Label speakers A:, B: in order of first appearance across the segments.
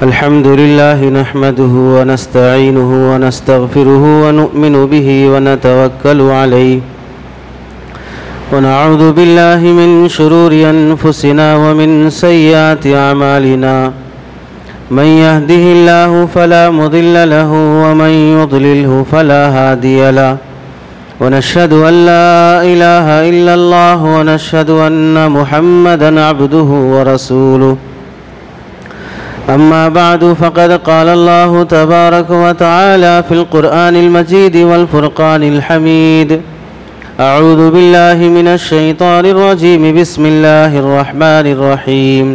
A: الحمد لله نحمده ونستعينه ونستغفره ونؤمن به ونتوكل عليه ونعوذ بالله من شرور أنفسنا ومن سيئات أعمالنا من يهده الله فلا مضل له ومن يضلله فلا هادي له ونشهد أن لا إله إلا الله ونشهد أن محمدًا عبده ورسوله أما بعد فقد قال الله تبارك وتعالى في القرآن المجيد والفرقان الحميد أعوذ بالله من الشيطان الرجيم بسم الله الرحمن الرحيم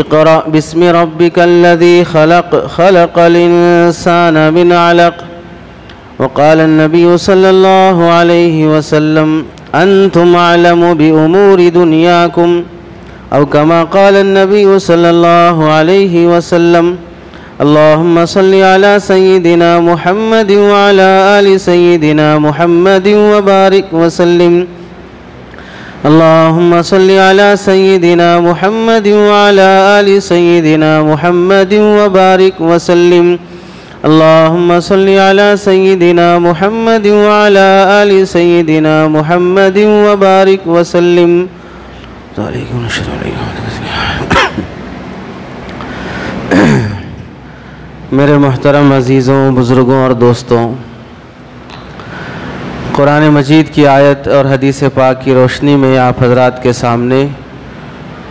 A: اقرأ باسم ربك الذي خلق الإنسان من علق وقال النبي صلى الله عليه وسلم أنتم أعلم بأمور دنياكم أو كما قال النبي صلى الله عليه وسلم اللهم صل على سيدنا محمد وعلى آل سيدنا محمد وبارك وسلم اللهم صل على سيدنا محمد وعلى آل سيدنا محمد وبارك وسلم اللهم صل على سيدنا محمد وعلى آل سيدنا محمد وبارك وسلم میرے محترم عزیزوں، بزرگوں اور دوستوں، قرآن مجید کی آیت اور حدیث پاک کی روشنی میں آپ حضرات کے سامنے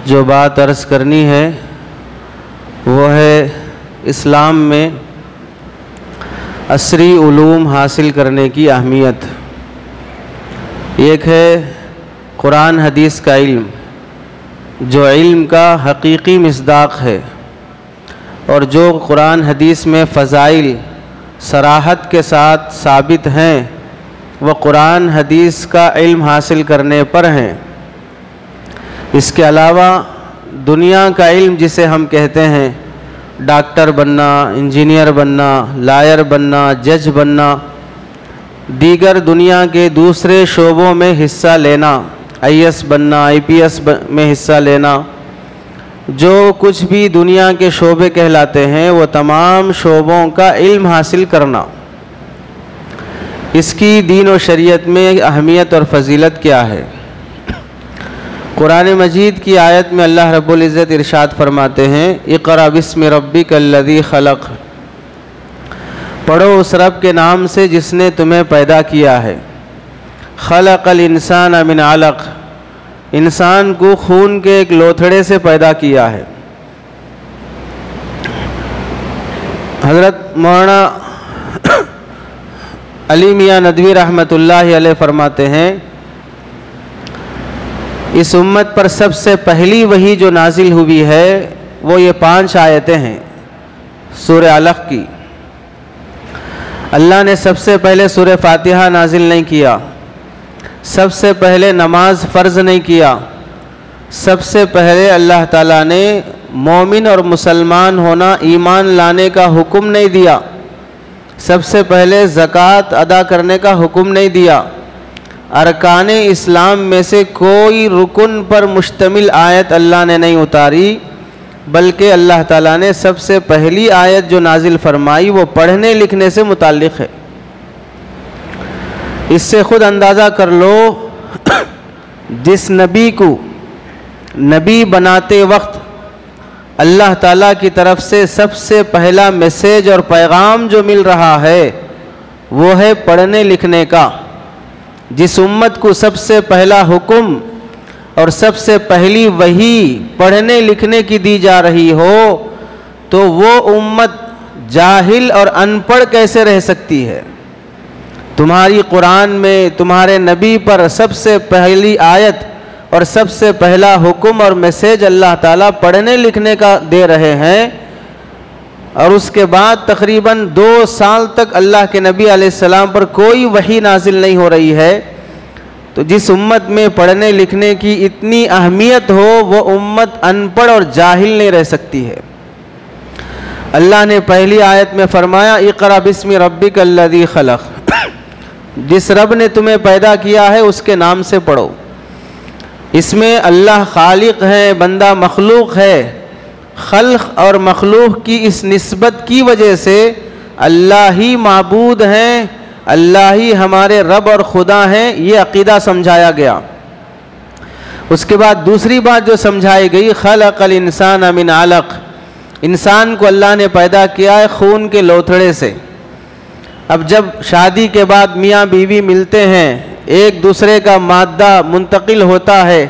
A: جو بات عرض کرنی ہے وہ ہے اسلام میں عصری علوم حاصل کرنے کی اہمیت۔ ایک ہے قرآن حدیث کا علم جو علم کا حقیقی مصداق ہے، اور جو قرآن حدیث میں فضائل صراحت کے ساتھ ثابت ہیں وہ قرآن حدیث کا علم حاصل کرنے پر ہیں۔ اس کے علاوہ دنیا کا علم جسے ہم کہتے ہیں ڈاکٹر بننا، انجینئر بننا، لائر بننا، جج بننا، دیگر دنیا کے دوسرے شعبوں میں حصہ لینا، IAS بننا، IPS میں حصہ لینا، جو کچھ بھی دنیا کے شعبے کہلاتے ہیں وہ تمام شعبوں کا علم حاصل کرنا، اس کی دین و شریعت میں اہمیت اور فضیلت کیا ہے؟ قرآن مجید کی آیت میں اللہ رب العزت ارشاد فرماتے ہیں اقرأ باسم ربک الذی خلق، پڑھو اس رب کے نام سے جس نے تمہیں پیدا کیا ہے۔ خلق الانسان من علق، انسان کو خون کے ایک لوتھڑے سے پیدا کیا ہے۔ حضرت مولانا علی میاں ندوی رحمۃ اللہ علیہ فرماتے ہیں اس امت پر سب سے پہلی وحی جو نازل ہوئی ہے وہ یہ 5 آیتیں ہیں سورہ علق کی۔ اللہ نے سب سے پہلے سورہ فاتحہ نازل نہیں کیا، سب سے پہلے نماز فرض نہیں کیا، سب سے پہلے اللہ تعالیٰ نے مومن اور مسلمان ہونا، ایمان لانے کا حکم نہیں دیا، سب سے پہلے زکوٰۃ ادا کرنے کا حکم نہیں دیا، ارکان اسلام میں سے کوئی رکن پر مشتمل آیت اللہ نے نہیں اتاری، بلکہ اللہ تعالیٰ نے سب سے پہلی آیت جو نازل فرمائی وہ پڑھنے لکھنے سے متعلق ہے۔ اس سے خود اندازہ کر لو جس نبی کو نبی بناتے وقت اللہ تعالیٰ کی طرف سے سب سے پہلا میسیج اور پیغام جو مل رہا ہے وہ ہے پڑھنے لکھنے کا۔ جس امت کو سب سے پہلا حکم اور سب سے پہلی وحی پڑھنے لکھنے کی دی جا رہی ہو تو وہ امت جاہل اور ان پڑھ کیسے رہ سکتی ہے؟ تمہاری قرآن میں تمہارے نبی پر سب سے پہلی آیت اور سب سے پہلا حکم اور میسیج اللہ تعالیٰ پڑھنے لکھنے کا دے رہے ہیں، اور اس کے بعد تقریباً 2 سال تک اللہ کے نبی علیہ السلام پر کوئی وحی نازل نہیں ہو رہی ہے، تو جس امت میں پڑھنے لکھنے کی اتنی اہمیت ہو وہ امت ان پڑھ اور جاہل نہیں رہ سکتی ہے۔ اللہ نے پہلی آیت میں فرمایا اقرأ باسم ربک الذی خلق، جس رب نے تمہیں پیدا کیا ہے اس کے نام سے پڑھو۔ اس میں اللہ خالق ہے، بندہ مخلوق ہے۔ خلق اور مخلوق کی اس نسبت کی وجہ سے اللہ ہی معبود ہیں، اللہ ہی ہمارے رب اور خدا ہیں، یہ عقیدہ سمجھایا گیا۔ اس کے بعد دوسری بات جو سمجھائی گئی، خلق الانسان من علق، انسان کو اللہ نے پیدا کیا ہے خون کے لوتھڑے سے۔ اب جب شادی کے بعد میاں بیوی ملتے ہیں، ایک دوسرے کا مادہ منتقل ہوتا ہے،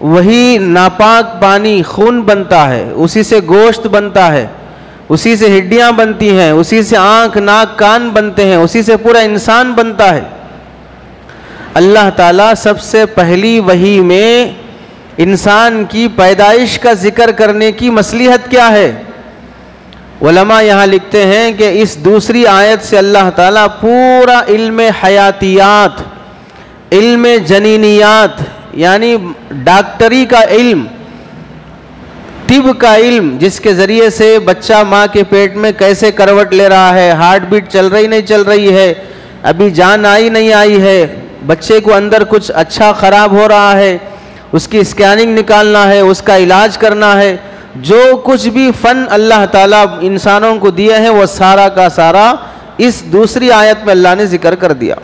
A: وہی ناپاک پانی خون بنتا ہے، اسی سے گوشت بنتا ہے، اسی سے ہڈیاں بنتی ہیں، اسی سے آنکھ ناک کان بنتے ہیں، اسی سے پورا انسان بنتا ہے۔ اللہ تعالیٰ سب سے پہلی وحی میں انسان کی پیدائش کا ذکر کرنے کی مصلحت کیا ہے؟ علماء یہاں لکھتے ہیں کہ اس دوسری آیت سے اللہ تعالیٰ پورا علم حیاتیات، علم جنینیات یعنی ڈاکٹری کا علم، طب کا علم، جس کے ذریعے سے بچہ ماں کے پیٹ میں کیسے کروٹ لے رہا ہے، ہارٹ بیٹ چل رہی نہیں چل رہی ہے، ابھی جان آئی نہیں آئی ہے، بچے کو اندر کچھ اچھا خراب ہو رہا ہے، اس کی اسکیننگ نکالنا ہے، اس کا علاج کرنا ہے، جو کچھ بھی فن اللہ تعالیٰ انسانوں کو دیے ہیں وہ سارا کا سارا اس دوسری آیت میں اللہ نے ذکر کر دیا۔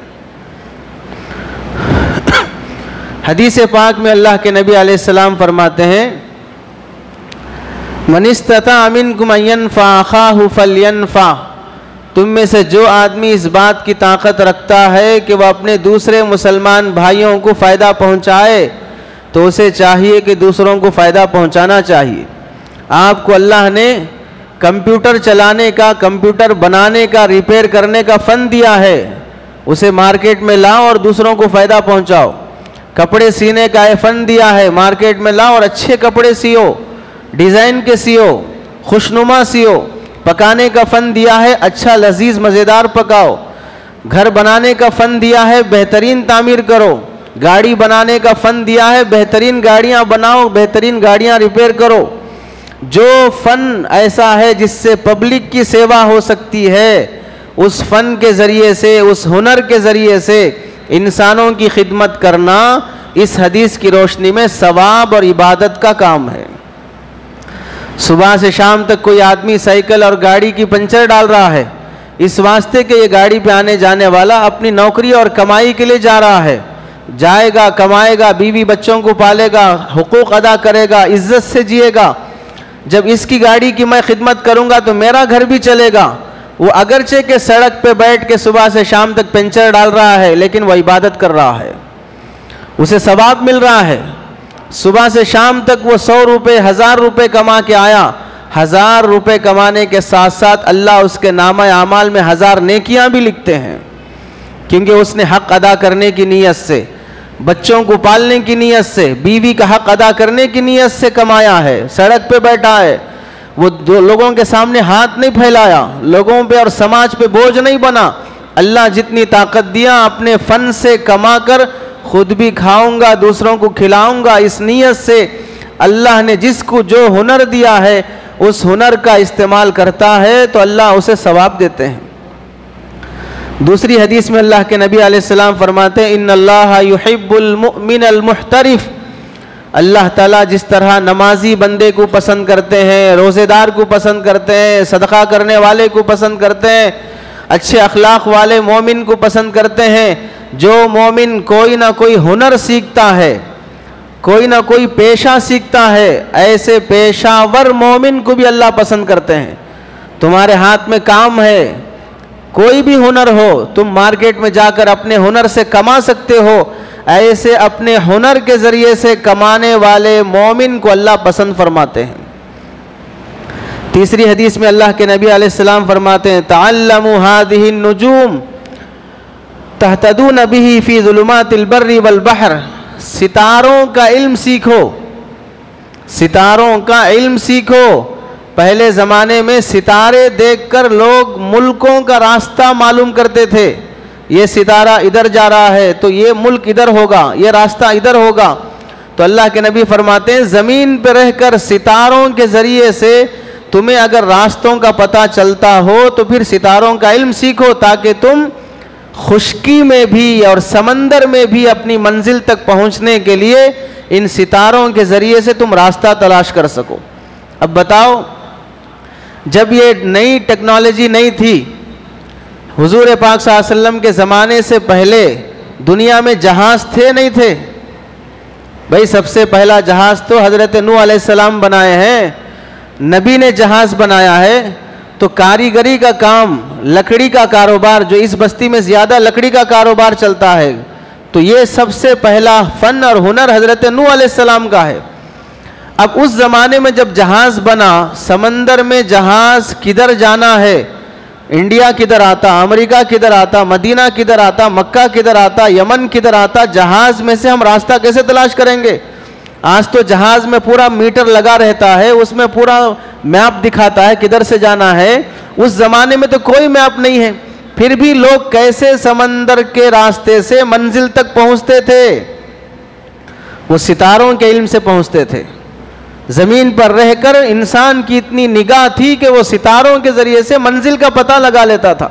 A: حدیث پاک میں اللہ کے نبی علیہ السلام فرماتے ہیں، من استطاع منکم ان ينفع اخاه فلينفع، تم میں سے جو آدمی اس بات کی طاقت رکھتا ہے کہ وہ اپنے دوسرے مسلمان بھائیوں کو فائدہ پہنچائے تو اسے چاہیے کہ دوسروں کو فائدہ پہنچانا چاہیے۔ آپ کو اللہ نے کمپیوٹر چلانے کا، کمپیوٹر بنانے کا، ریپیئر کرنے کا فن دیا ہے، اسے مارکیٹ میں لاؤ اور دوسروں کو فائدہ پہنچاؤ۔ کپڑے سینے کا فن دیا ہے، مارکیٹ میں لاؤ اور اچھے کپڑے سیو، ڈیزائن کے سیو، خوشنما سیو۔ پکانے کا فن دیا ہے، اچھا لذیذ مزیدار پکاؤ۔ گھر بنانے کا فن دیا ہے، بہترین تعمیر کرو۔ گاڑی بنانے کا فن دیا ہے، بہترین گاڑیاں بناؤ، بہترین گاڑیاں ریپیئر کرو۔ جو فن ایسا ہے جس سے پبلک کی سیوا ہو سکتی ہے، اس فن کے ذریعے سے، اس ہنر کے ذریعے سے انسانوں کی خدمت کرنا اس حدیث کی روشنی میں ثواب اور عبادت کا کام ہے۔ صبح سے شام تک کوئی آدمی سائیکل اور گاڑی کی پنچر ڈال رہا ہے، اس واسطے کہ یہ گاڑی پہ آنے جانے والا اپنی نوکری اور کمائی کے لیے جا رہا ہے، جائے گا، کمائے گا، بیوی بچوں کو پالے گا، حقوق ادا کرے گا، عزت سے جیے گا۔ جب اس کی گاڑی کی میں خدمت کروں گا تو میرا گھر بھی چلے گا۔ وہ اگرچہ کہ سڑک پہ بیٹھ کے صبح سے شام تک پنچر ڈال رہا ہے، لیکن وہ عبادت کر رہا ہے، اسے ثواب مل رہا ہے۔ صبح سے شام تک وہ 100 روپے 1000 روپے کما کے آیا، 1000 روپے کمانے کے ساتھ ساتھ اللہ اس کے نامہ اعمال میں 1000 نیکیاں بھی لکھتے ہیں، کیونکہ اس نے حق ادا کرنے کی نیت سے، بچوں کو پالنے کی نیت سے، بیوی کا حق ادا کرنے کی نیت سے کمایا ہے۔ سڑک پہ بیٹھا ہے، وہ لوگوں کے سامنے ہاتھ نہیں پھیلایا، لوگوں پہ اور سماج پہ بوجھ نہیں بنا۔ اللہ جتنی طاقت دیا اپنے فن سے کما کر خود بھی کھاؤں گا، دوسروں کو کھلاؤں گا، اس نیت سے اللہ نے جس کو جو ہنر دیا ہے اس ہنر کا استعمال کرتا ہے تو اللہ اسے ثواب دیتے ہیں۔ دوسری حدیث میں اللہ کے نبی علیہ السلام فرماتے ہیں، ان اللہ یحب المؤمن المحترف، اللہ تعالیٰ جس طرح نمازی بندے کو پسند کرتے ہیں، روزے دار کو پسند کرتے ہیں، صدقہ کرنے والے کو پسند کرتے ہیں، اچھے اخلاق والے مومن کو پسند کرتے ہیں، جو مومن کوئی نہ کوئی ہنر سیکھتا ہے، کوئی نہ کوئی پیشہ سیکھتا ہے، ایسے پیشہ ور مومن کو بھی اللہ پسند کرتے ہیں۔ تمہارے ہاتھ میں کام ہے، کوئی بھی ہنر ہو، تم مارکیٹ میں جا کر اپنے ہنر سے کما سکتے ہو، ایسے اپنے ہنر کے ذریعے سے کمانے والے مومن کو اللہ پسند فرماتے ہیں۔ تیسری حدیث میں اللہ کے نبی علیہ السلام فرماتے ہیں، تعلموا هذه النجوم تہتدون به فی ظلمات البر والبحر، ستاروں کا علم سیکھو، ستاروں کا علم سیکھو۔ پہلے زمانے میں ستارے دیکھ کر لوگ ملکوں کا راستہ معلوم کرتے تھے، یہ ستارہ ادھر جا رہا ہے تو یہ ملک ادھر ہوگا، یہ راستہ ادھر ہوگا۔ تو اللہ کے نبی فرماتے ہیں، زمین پہ رہ کر ستاروں کے ذریعے سے تمہیں اگر راستوں کا پتہ چلتا ہو تو پھر ستاروں کا علم سیکھو، تاکہ تم خشکی میں بھی اور سمندر میں بھی اپنی منزل تک پہنچنے کے لیے ان ستاروں کے ذریعے سے تم راستہ تلاش کر سکو۔ اب بتاؤ، جب یہ نئی ٹیکنالوجی نہیں تھی، حضور پاک صلی اللہ علیہ وسلم کے زمانے سے پہلے دنیا میں جہاز تھے نہیں تھے؟ بھائی سب سے پہلا جہاز تو حضرت نوح علیہ السلام بنائے ہیں، نبی نے جہاز بنایا ہے۔ تو کاریگری کا کام، لکڑی کا کاروبار، جو اس بستی میں زیادہ لکڑی کا کاروبار چلتا ہے، تو یہ سب سے پہلا فن اور ہنر حضرت نوح علیہ السلام کا ہے۔ اب اس زمانے میں جب جہاز بنا، سمندر میں جہاز کدھر جانا ہے، انڈیا کدھر آتا، امریکہ کدھر آتا، مدینہ کدھر آتا، مکہ کدھر آتا، یمن کدھر آتا، جہاز میں سے ہم راستہ کیسے تلاش کریں گے؟ آج تو جہاز میں پورا میٹر لگا رہتا ہے، اس میں پورا میپ دکھاتا ہے کدھر سے جانا ہے۔ اس زمانے میں تو کوئی میپ نہیں ہے، پھر بھی لوگ کیسے سمندر کے راستے سے منزل تک پہنچتے تھے؟ وہ ستاروں کے علم سے پہنچتے تھے۔ زمین پر رہ کر انسان کی اتنی نگاہ تھی کہ وہ ستاروں کے ذریعے سے منزل کا پتہ لگا لیتا تھا۔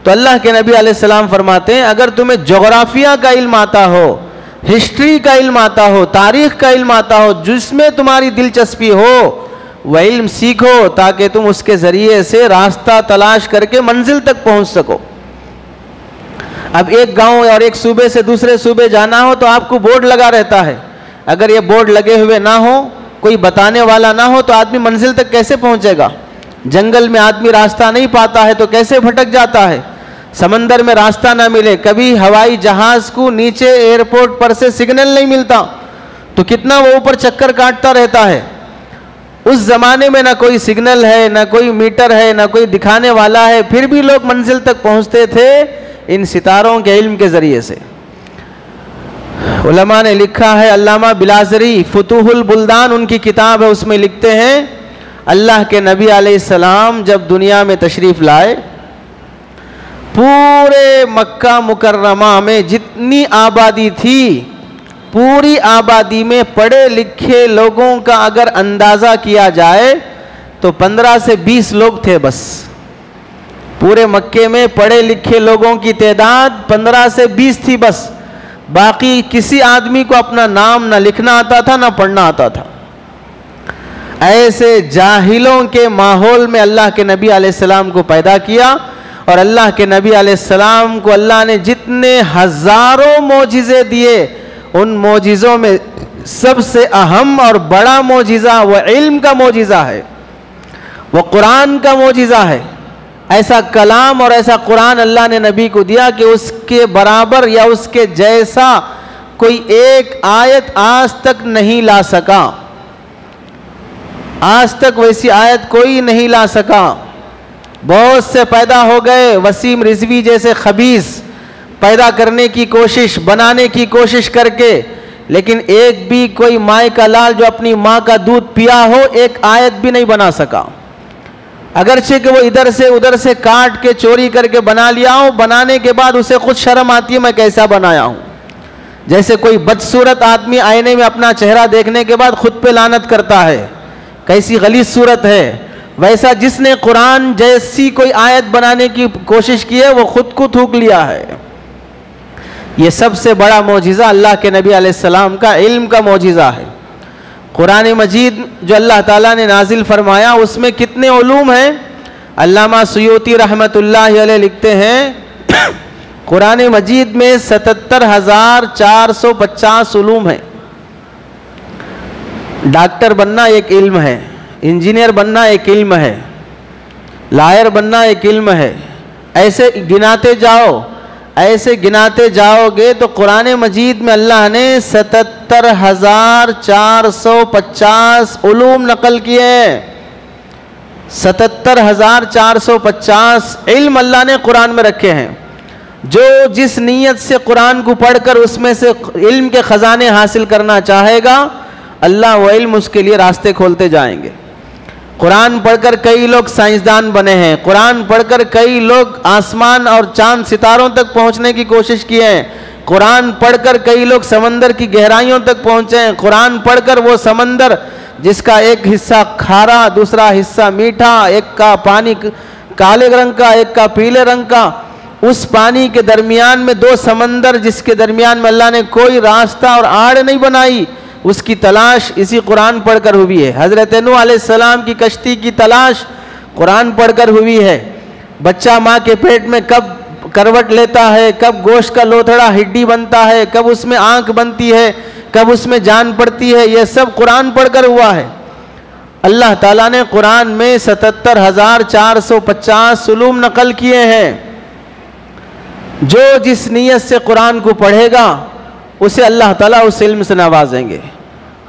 A: تو اللہ کے نبی علیہ السلام فرماتے ہیں، اگر تمہیں جغرافیہ کا علم آتا ہو، ہسٹری کا علم آتا ہو، تاریخ کا علم آتا ہو، جس میں تمہاری دلچسپی ہو، وہ علم سیکھو تاکہ تم اس کے ذریعے سے راستہ تلاش کر کے منزل تک پہنچ سکو۔ اب ایک گاؤں اور ایک صوبے سے دوسرے صوبے جانا ہو تو آپ کو بورڈ لگا رہتا ہے، اگر یہ بورڈ لگے ہوئے نہ ہو، کوئی بتانے والا نہ ہو، تو آدمی منزل تک کیسے پہنچے گا؟ جنگل میں آدمی راستہ نہیں پاتا ہے تو کیسے بھٹک جاتا ہے؟ سمندر میں راستہ نہ ملے، کبھی ہوائی جہاز کو نیچے ایئرپورٹ پر سے سگنل نہیں ملتا تو کتنا وہ اوپر چکر کاٹتا رہتا ہے۔ اس زمانے میں نہ کوئی سگنل ہے، نہ کوئی میٹر ہے، نہ کوئی دکھانے والا ہے، پھر بھی لوگ منزل تک پہنچتے تھے ان ستاروں کے علم کے ذریعے سے۔ علماء نے لکھا ہے، علامہ بلازری فتوح البلدان ان کی کتاب ہے، اس میں لکھتے ہیں اللہ کے نبی علیہ السلام جب دنیا میں تشریف لائے، پورے مکہ مکرمہ میں جتنی آبادی تھی، پوری آبادی میں پڑھے لکھے لوگوں کا اگر اندازہ کیا جائے تو 15 سے 20 لوگ تھے بس۔ پورے مکے میں پڑھے لکھے لوگوں کی تعداد 15 سے 20 تھی بس، باقی کسی آدمی کو اپنا نام نہ لکھنا آتا تھا نہ پڑھنا آتا تھا۔ ایسے جاہلوں کے ماحول میں اللہ کے نبی علیہ السلام کو پیدا کیا، اور اللہ کے نبی علیہ السلام کو اللہ نے جتنے ہزاروں معجزے دیے، ان معجزوں میں سب سے اہم اور بڑا معجزہ وہ علم کا معجزہ ہے، وہ قرآن کا معجزہ ہے۔ ایسا کلام اور ایسا قرآن اللہ نے نبی کو دیا کہ اس کے برابر یا اس کے جیسا کوئی ایک آیت آج تک نہیں لا سکا، آج تک ویسی آیت کوئی نہیں لا سکا۔ بہت سے پیدا ہو گئے، وسیم رضوی جیسے خبیث پیدا کرنے کی کوشش، بنانے کی کوشش کر کے، لیکن ایک بھی کوئی مائے کا لال جو اپنی ماں کا دودھ پیا ہو ایک آیت بھی نہیں بنا سکا، اگرچہ کہ وہ ادھر سے کاٹ کے چوری کر کے بنا لیا ہوں، بنانے کے بعد اسے خود شرم آتی ہے میں کیسا بنایا ہوں۔ جیسے کوئی بدصورت آدمی آئینے میں اپنا چہرہ دیکھنے کے بعد خود پہ لعنت کرتا ہے، کیسی غلیظ صورت ہے، ویسا جس نے قرآن جیسی کوئی آیت بنانے کی کوشش کی ہے وہ خود کو تھوک لیا ہے۔ یہ سب سے بڑا معجزہ اللہ کے نبی علیہ السلام کا علم کا معجزہ ہے۔ قرآن مجید جو اللہ تعالیٰ نے نازل فرمایا اس میں کتنے علوم ہیں؟ علامہ سیوطی رحمۃ اللہ علیہ لکھتے ہیں قرآن مجید میں 77,450 علوم ہیں۔ ڈاکٹر بننا ایک علم ہے، انجینئر بننا ایک علم ہے، لائر بننا ایک علم ہے، ایسے گناتے جاؤ گے تو قرآن مجید میں اللہ نے 77,450 علوم نقل کیے ہیں۔ 77,450 علم اللہ نے قرآن میں رکھے ہیں۔ جو جس نیت سے قرآن کو پڑھ کر اس میں سے علم کے خزانے حاصل کرنا چاہے گا، اللہ وہ علم اس کے لیے راستے کھولتے جائیں گے۔ قرآن پڑھ کر کئی لوگ سائنسدان بنے ہیں، قرآن پڑھ کر کئی لوگ آسمان اور چاند ستاروں تک پہنچنے کی کوشش کیے ہیں، قرآن پڑھ کر کئی لوگ سمندر کی گہرائیوں تک پہنچے ہیں، قرآن پڑھ کر وہ سمندر جس کا ایک حصہ کھارا دوسرا حصہ میٹھا، ایک کا پانی کالے رنگ کا ایک کا پیلے رنگ کا، اس پانی کے درمیان میں دو سمندر جس کے درمیان میں اللہ نے کوئی راستہ اور آڑ نہیں بنائی، اس کی تلاش اسی قرآن پڑھ کر ہوئی ہے۔ حضرت نوح علیہ السلام کی کشتی کی تلاش قرآن پڑھ کر ہوئی ہے۔ بچہ ماں کے پیٹ میں کب کروٹ لیتا ہے، کب گوشت کا لوتھڑا ہڈی بنتا ہے، کب اس میں آنکھ بنتی ہے، کب اس میں جان پڑتی ہے، یہ سب قرآن پڑھ کر ہوا ہے۔ اللہ تعالیٰ نے قرآن میں 77,450 علوم نقل کیے ہیں۔ جو جس نیت سے قرآن کو پڑھے گا اسے اللہ تعالیٰ اس علم سے نوازیں گے۔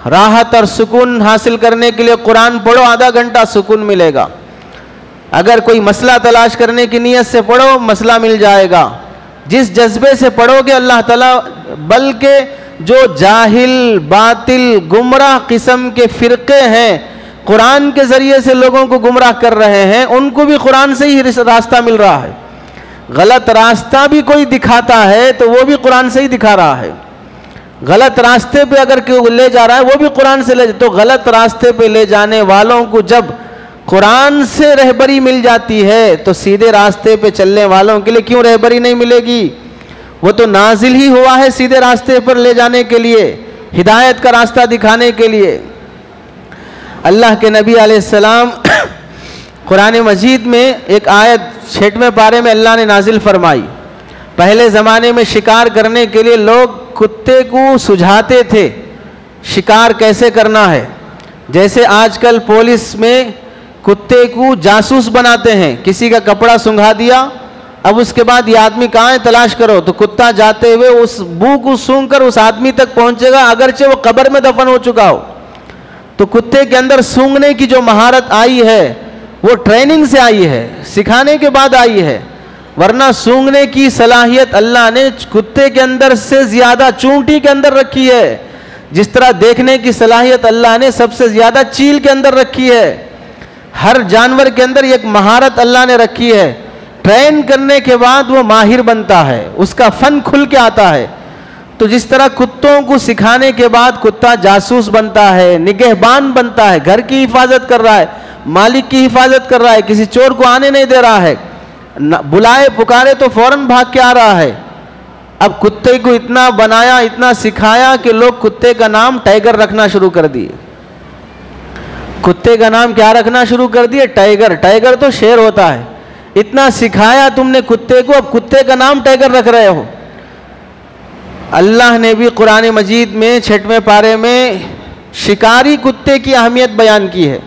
A: راحت اور سکون حاصل کرنے کے لیے قرآن پڑھو، آدھا گھنٹہ سکون ملے گا۔ اگر کوئی مسئلہ تلاش کرنے کی نیت سے پڑھو، مسئلہ مل جائے گا۔ جس جذبے سے پڑھو گے اللہ تعالیٰ، بلکہ جو جاہل باطل گمراہ قسم کے فرقے ہیں قرآن کے ذریعے سے لوگوں کو گمراہ کر رہے ہیں، ان کو بھی قرآن سے ہی راستہ مل رہا ہے۔ غلط راستہ بھی کوئی دکھاتا ہے تو وہ بھی قرآن سے ہی دکھا رہا ہے۔ غلط راستے پہ اگر کوئی لے جا رہا ہے وہ بھی قرآن سے لے، تو غلط راستے پہ لے جانے والوں کو جب قرآن سے رہبری مل جاتی ہے تو سیدھے راستے پہ چلنے والوں کے لیے کیوں رہبری نہیں ملے گی؟ وہ تو نازل ہی ہوا ہے سیدھے راستے پر لے جانے کے لیے، ہدایت کا راستہ دکھانے کے لیے۔ اللہ کے نبی علیہ السلام قرآن مجید میں ایک آیت 6ویں پارے میں اللہ نے نازل فرمائی۔ پہلے زمانے میں شکار کرنے کے لیے لوگ کتے کو سجھاتے تھے شکار کیسے کرنا ہے، جیسے آج کل پولیس میں کتے کو جاسوس بناتے ہیں، کسی کا کپڑا سنگھا دیا، اب اس کے بعد یہ آدمی کہاں ہے تلاش کرو، تو کتا جاتے ہوئے اس بو کو سونگھ کر اس آدمی تک پہنچے گا اگرچہ وہ قبر میں دفن ہو چکا ہو۔ تو کتے کے اندر سونگھنے کی جو مہارت آئی ہے وہ ٹریننگ سے آئی ہے، سکھانے کے بعد آئی ہے، ورنہ سونگھنے کی صلاحیت اللہ نے کتے کے اندر سے زیادہ چونٹی کے اندر رکھی ہے، جس طرح دیکھنے کی صلاحیت اللہ نے سب سے زیادہ چیل کے اندر رکھی ہے۔ ہر جانور کے اندر ایک مہارت اللہ نے رکھی ہے، ٹرین کرنے کے بعد وہ ماہر بنتا ہے، اس کا فن کھل کے آتا ہے۔ تو جس طرح کتوں کو سکھانے کے بعد کتا جاسوس بنتا ہے، نگہبان بنتا ہے، گھر کی حفاظت کر رہا ہے، مالک کی حفاظت کر رہا ہے، کسی چور کو آنے نہیں دے رہا ہے، بلائے پکارے تو فوراً بھاگ کے آ رہا ہے۔ اب کتے کو اتنا بنایا، اتنا سکھایا کہ لوگ کتے کا نام ٹائیگر رکھنا شروع کر دیے۔ کتے کا نام کیا رکھنا شروع کر دیے؟ ٹائیگر۔ ٹائیگر تو شیر ہوتا ہے۔ اتنا سکھایا تم نے کتے کو، اب کتے کا نام ٹائیگر رکھ رہے ہو۔ اللہ نے بھی قرآن مجید میں 6ویں پارے میں شکاری کتے کی اہمیت بیان کی ہے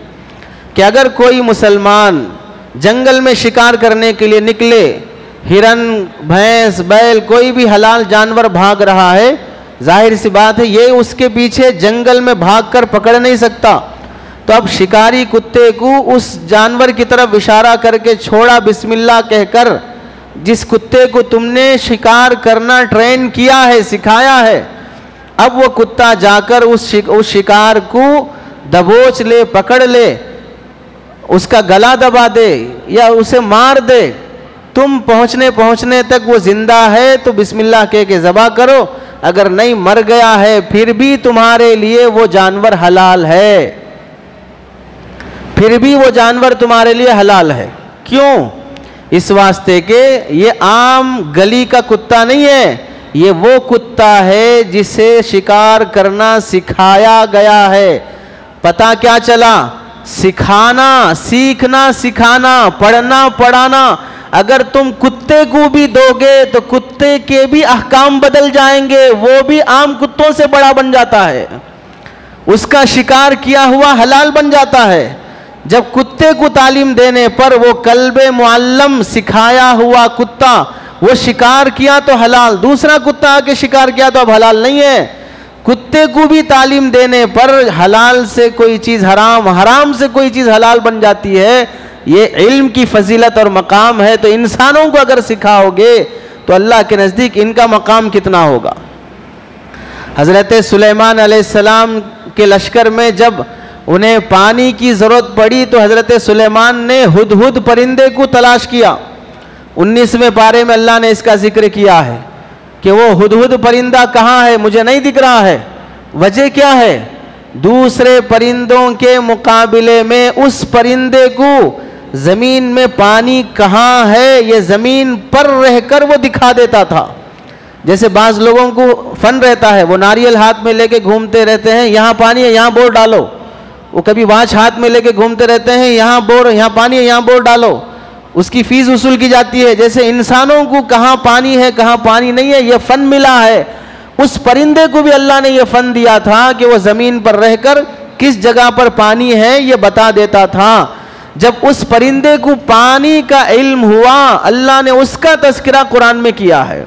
A: کہ اگر کوئی مسلمان جنگل میں شکار کرنے کے لیے نکلے، ہرن، بھینس، بیل، کوئی بھی حلال جانور بھاگ رہا ہے، ظاہر سی بات ہے یہ اس کے پیچھے جنگل میں بھاگ کر پکڑ نہیں سکتا، تو اب شکاری کتے کو اس جانور کی طرف اشارہ کر کے چھوڑا بسم اللہ کہہ کر، جس کتے کو تم نے شکار کرنا ٹرین کیا ہے، سکھایا ہے، اب وہ کتا جا کر اس شکار کو دبوچ لے، پکڑ لے، اس کا گلا دبا دے یا اسے مار دے، تم پہنچنے تک وہ زندہ ہے تو بسم اللہ کہہ کے ذبح کرو، اگر نہیں مر گیا ہے پھر بھی تمہارے لیے وہ جانور حلال ہے، پھر بھی وہ جانور تمہارے لیے حلال ہے۔ کیوں؟ اس واسطے کہ یہ عام گلی کا کتا نہیں ہے، یہ وہ کتا ہے جسے شکار کرنا سکھایا گیا ہے۔ پتہ کیا چلا؟ سکھانا، سیکھنا، سکھانا، پڑھنا، پڑھانا، اگر تم کتے کو بھی دو گے تو کتے کے بھی احکام بدل جائیں گے، وہ بھی عام کتوں سے بڑا بن جاتا ہے، اس کا شکار کیا ہوا حلال بن جاتا ہے۔ جب کتے کو تعلیم دینے پر وہ کلب معلم سکھایا ہوا کتا وہ شکار کیا تو حلال، دوسرا کتا آ کے شکار کیا تو اب حلال نہیں ہے۔ کتے کو بھی تعلیم دینے پر حلال سے کوئی چیز حرام، حرام سے کوئی چیز حلال بن جاتی ہے۔ یہ علم کی فضیلت اور مقام ہے، تو انسانوں کو اگر سکھاؤ گے تو اللہ کے نزدیک ان کا مقام کتنا ہوگا۔ حضرت سلیمان علیہ السلام کے لشکر میں جب انہیں پانی کی ضرورت پڑی تو حضرت سلیمان نے ہدہد پرندے کو تلاش کیا۔ 19ویں پارے میں اللہ نے اس کا ذکر کیا ہے کہ وہ ہدہد پرندہ کہاں ہے، مجھے نہیں دکھ رہا ہے۔ وجہ کیا ہے؟ دوسرے پرندوں کے مقابلے میں اس پرندے کو زمین میں پانی کہاں ہے یہ زمین پر رہ کر وہ دکھا دیتا تھا۔ جیسے بعض لوگوں کو فن رہتا ہے، وہ ناریل ہاتھ میں لے کے گھومتے رہتے ہیں، یہاں پانی ہے یہاں بور ڈالو، وہ کبھی واچ ہاتھ میں لے کے گھومتے رہتے ہیں، یہاں پانی ہے یہاں بور ڈالو، اس کی فیس وصول کی جاتی ہے۔ جیسے انسانوں کو کہاں پانی ہے کہاں پانی نہیں ہے یہ فن ملا ہے، اس پرندے کو بھی اللہ نے یہ فن دیا تھا کہ وہ زمین پر رہ کر کس جگہ پر پانی ہے یہ بتا دیتا تھا۔ جب اس پرندے کو پانی کا علم ہوا، اللہ نے اس کا تذکرہ قرآن میں کیا ہے۔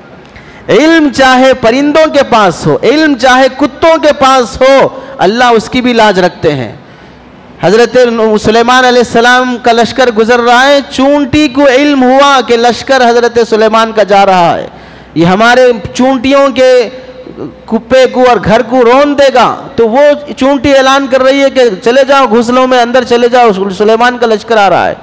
A: علم چاہے پرندوں کے پاس ہو، علم چاہے کتوں کے پاس ہو، اللہ اس کی بھی لاج رکھتے ہیں۔ حضرت سلیمان علیہ السلام کا لشکر گزر رہا ہے، چونٹی کو علم ہوا کہ لشکر حضرت سلیمان کا جا رہا ہے، یہ ہمارے چونٹیوں کے کپے کو اور گھر کو رون دے گا، تو وہ چونٹی اعلان کر رہی ہے کہ چلے جاؤ گھسلوں میں اندر چلے جاؤ، سلیمان کا لشکر آ رہا ہے۔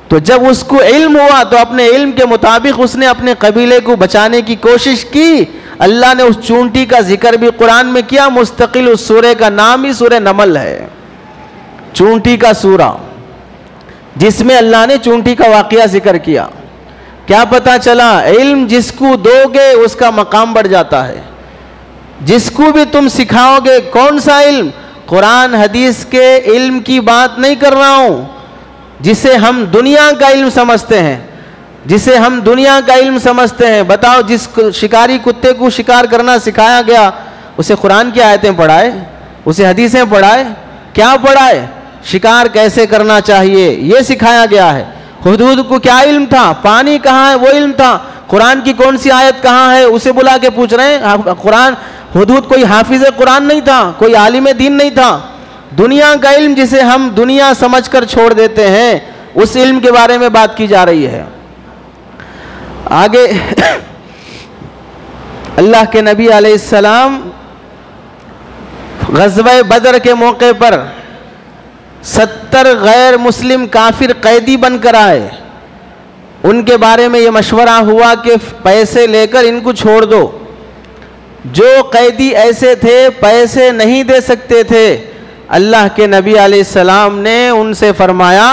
A: تو جب اس کو علم ہوا تو اپنے علم کے مطابق اس نے اپنے قبیلے کو بچانے کی کوشش کی۔ اللہ نے اس چونٹی کا ذکر بھی قرآن میں کیا، مستقل اس سورے کا نام ہی سورہ نمل ہے، چونٹی کا سورہ، جس میں اللہ نے چونٹی کا واقعہ ذکر کیا۔ کیا پتا چلا؟ علم جس کو دو گے اس کا مقام بڑھ جاتا ہے، جس کو بھی تم سکھاؤ گے۔ کون سا علم؟ قرآن حدیث کے علم کی بات نہیں کر رہا ہوں، جسے ہم دنیا کا علم سمجھتے ہیں، جسے ہم دنیا کا علم سمجھتے ہیں۔ بتاؤ، جس شکاری کتے کو شکار کرنا سکھایا گیا، اسے قرآن کی آیتیں پڑھائے، اسے حدیثیں پڑھائے، کیا پڑھائے؟ شکار کیسے کرنا چاہیے یہ سکھایا گیا ہے۔ حدود کو کیا علم تھا؟ پانی کہاں ہے وہ علم تھا۔ قرآن کی کون سی آیت کہاں ہے اسے بلا کے پوچھ رہے ہیں۔ قرآن حدود کوئی حافظ قرآن نہیں تھا، کوئی عالم دین نہیں تھا۔ دنیا کا علم جسے ہم دنیا سمجھ کر چھوڑ دیتے ہیں، اس علم کے بارے میں بات کی جا رہی ہے۔ آگے اللہ کے نبی علیہ السلام غزوہ بدر کے موقع پر 70 غیر مسلم کافر قیدی بن کر آئے۔ ان کے بارے میں یہ مشورہ ہوا کہ پیسے لے کر ان کو چھوڑ دو۔ جو قیدی ایسے تھے پیسے نہیں دے سکتے تھے، اللہ کے نبی علیہ السلام نے ان سے فرمایا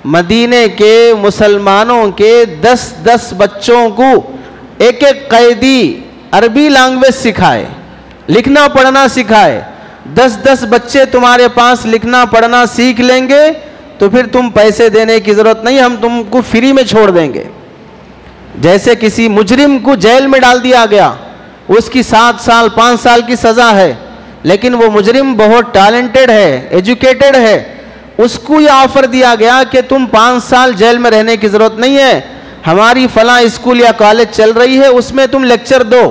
A: مدینے کے مسلمانوں کے 10 بچوں کو ایک قیدی عربی لینگویج سکھائے، لکھنا پڑھنا سکھائے۔ 10 بچے تمہارے پاس لکھنا پڑھنا سیکھ لیں گے تو پھر تم پیسے دینے کی ضرورت نہیں، ہم تم کو فری میں چھوڑ دیں گے۔ جیسے کسی مجرم کو جیل میں ڈال دیا گیا، اس کی 7 سال 5 سال کی سزا ہے، لیکن وہ مجرم بہت ٹیلنٹڈ ہے، ایجوکیٹڈ ہے، اس کو یہ آفر دیا گیا کہ تم 5 سال جیل میں رہنے کی ضرورت نہیں ہے، ہماری فلاں اسکول یا کالج چل رہی ہے اس میں تم لیکچر دو،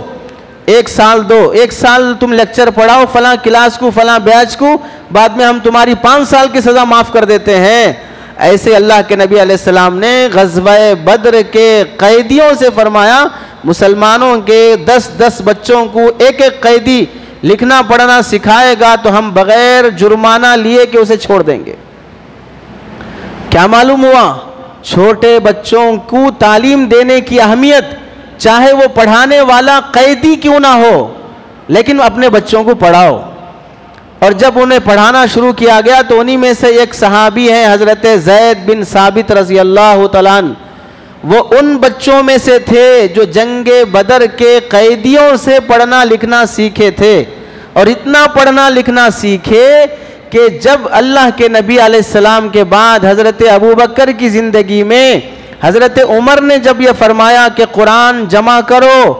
A: 1 سال دو، 1 سال تم لیکچر پڑھاؤ فلاں کلاس کو فلاں بیچ کو، بعد میں ہم تمہاری 5 سال کی سزا معاف کر دیتے ہیں۔ ایسے اللہ کے نبی علیہ السلام نے غزوہ بدر کے قیدیوں سے فرمایا مسلمانوں کے 10 بچوں کو ایک قیدی لکھنا پڑھنا سکھائے گا تو ہم بغیر جرمانہ لیے کہ اسے چھوڑ دیں گے۔ کیا معلوم ہوا؟ چھوٹے بچوں کو تعلیم دینے کی اہمیت، چاہے وہ پڑھانے والا قیدی کیوں نہ ہو، لیکن اپنے بچوں کو پڑھاؤ۔ اور جب انہیں پڑھانا شروع کیا گیا تو انہی میں سے ایک صحابی ہیں حضرت زید بن ثابت رضی اللہ تعالیٰ عنہ، وہ ان بچوں میں سے تھے جو جنگ بدر کے قیدیوں سے پڑھنا لکھنا سیکھے تھے، اور اتنا پڑھنا لکھنا سیکھے کہ جب اللہ کے نبی علیہ السلام کے بعد حضرت ابوبکر کی زندگی میں حضرت عمر نے جب یہ فرمایا کہ قرآن جمع کرو،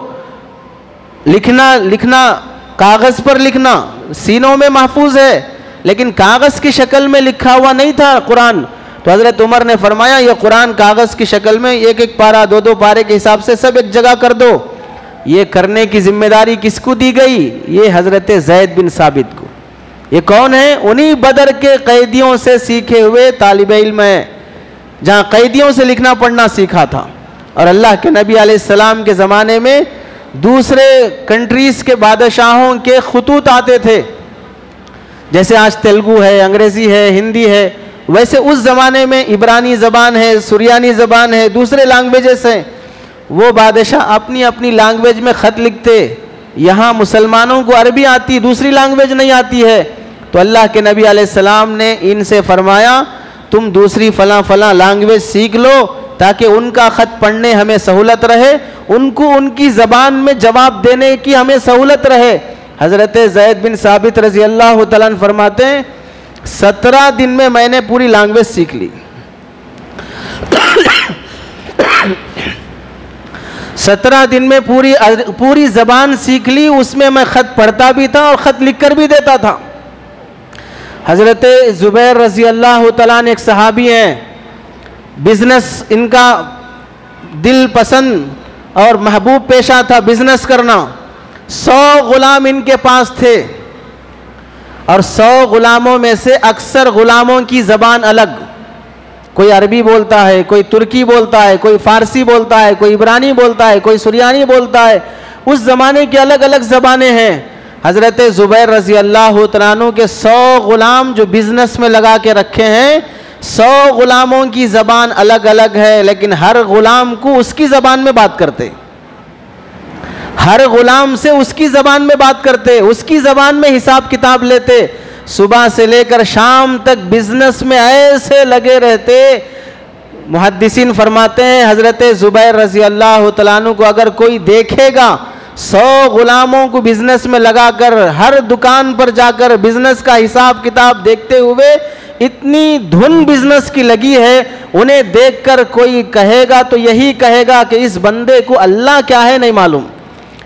A: لکھنا کاغذ پر لکھنا سینوں میں محفوظ ہے لیکن کاغذ کی شکل میں لکھا ہوا نہیں تھا قرآن، تو حضرت عمر نے فرمایا یہ قرآن کاغذ کی شکل میں 1 پارہ 2 پارے کے حساب سے سب ایک جگہ کر دو۔ یہ کرنے کی ذمہ داری کس کو دی گئی؟ یہ حضرت زید بن ثابت کو۔ یہ کون ہے؟ انہی بدر کے قیدیوں سے سیکھے ہوئے طالب علم ہیں، جہاں قیدیوں سے لکھنا پڑھنا سیکھا تھا۔ اور اللہ کے نبی علیہ السلام کے زمانے میں دوسرے کنٹریز کے بادشاہوں کے خطوط آتے تھے، جیسے آج تیلگو ہے، انگریزی ہے، ہندی ہے، ویسے اس زمانے میں عبرانی زبان ہے، سریانی زبان ہے، دوسرے لینگویجز ہیں۔ وہ بادشاہ اپنی اپنی لینگویج میں خط لکھتے، یہاں مسلمانوں کو عربی آتی، دوسری لینگویج نہیں آتی ہے، تو اللہ کے نبی علیہ السلام نے ان سے فرمایا تم دوسری فلاں لینگویج سیکھ لو تاکہ ان کا خط پڑھنے ہمیں سہولت رہے، ان کو ان کی زبان میں جواب دینے کی ہمیں سہولت رہے۔ حضرت زید بن ثابت رضی اللہ تعالیٰ عنہ فرماتے ہیں 17 دن میں نے پوری لینگویج سیکھ لی۔ 17 دن میں پوری زبان سیکھ لی، اس میں میں خط پڑھتا بھی تھا اور خط لکھ کر بھی دیتا تھا۔ حضرت زبیر رضی اللہ تعالیٰ عنہ ایک صحابی ہیں، بزنس ان کا دل پسند اور محبوب پیشہ تھا بزنس کرنا۔ 100 غلام ان کے پاس تھے اور 100 غلاموں میں سے اکثر غلاموں کی زبان الگ، کوئی عربی بولتا ہے، کوئی ترکی بولتا ہے، کوئی فارسی بولتا ہے، کوئی عبرانی بولتا ہے، کوئی سریانی بولتا ہے، اس زمانے کی الگ الگ زبانیں ہیں۔ حضرت زبیر رضی اللہ عنہ کے 100 غلام جو بزنس میں لگا کے رکھے ہیں، 100 غلاموں کی زبان الگ الگ ہے، لیکن ہر غلام کو اس کی زبان میں بات کرتے، ہر غلام سے اس کی زبان میں بات کرتے، اس کی زبان میں حساب کتاب لیتے، صبح سے لے کر شام تک بزنس میں ایسے لگے رہتے۔ محدثین فرماتے ہیں حضرت زبیر رضی اللہ تعالیٰ عنہ کو اگر کوئی دیکھے گا 100 غلاموں کو بزنس میں لگا کر ہر دکان پر جا کر بزنس کا حساب کتاب دیکھتے ہوئے، اتنی دھن بزنس کی لگی ہے، انہیں دیکھ کر کوئی کہے گا تو یہی کہے گا کہ اس بندے کو اللہ کیا ہے نہیں معلوم،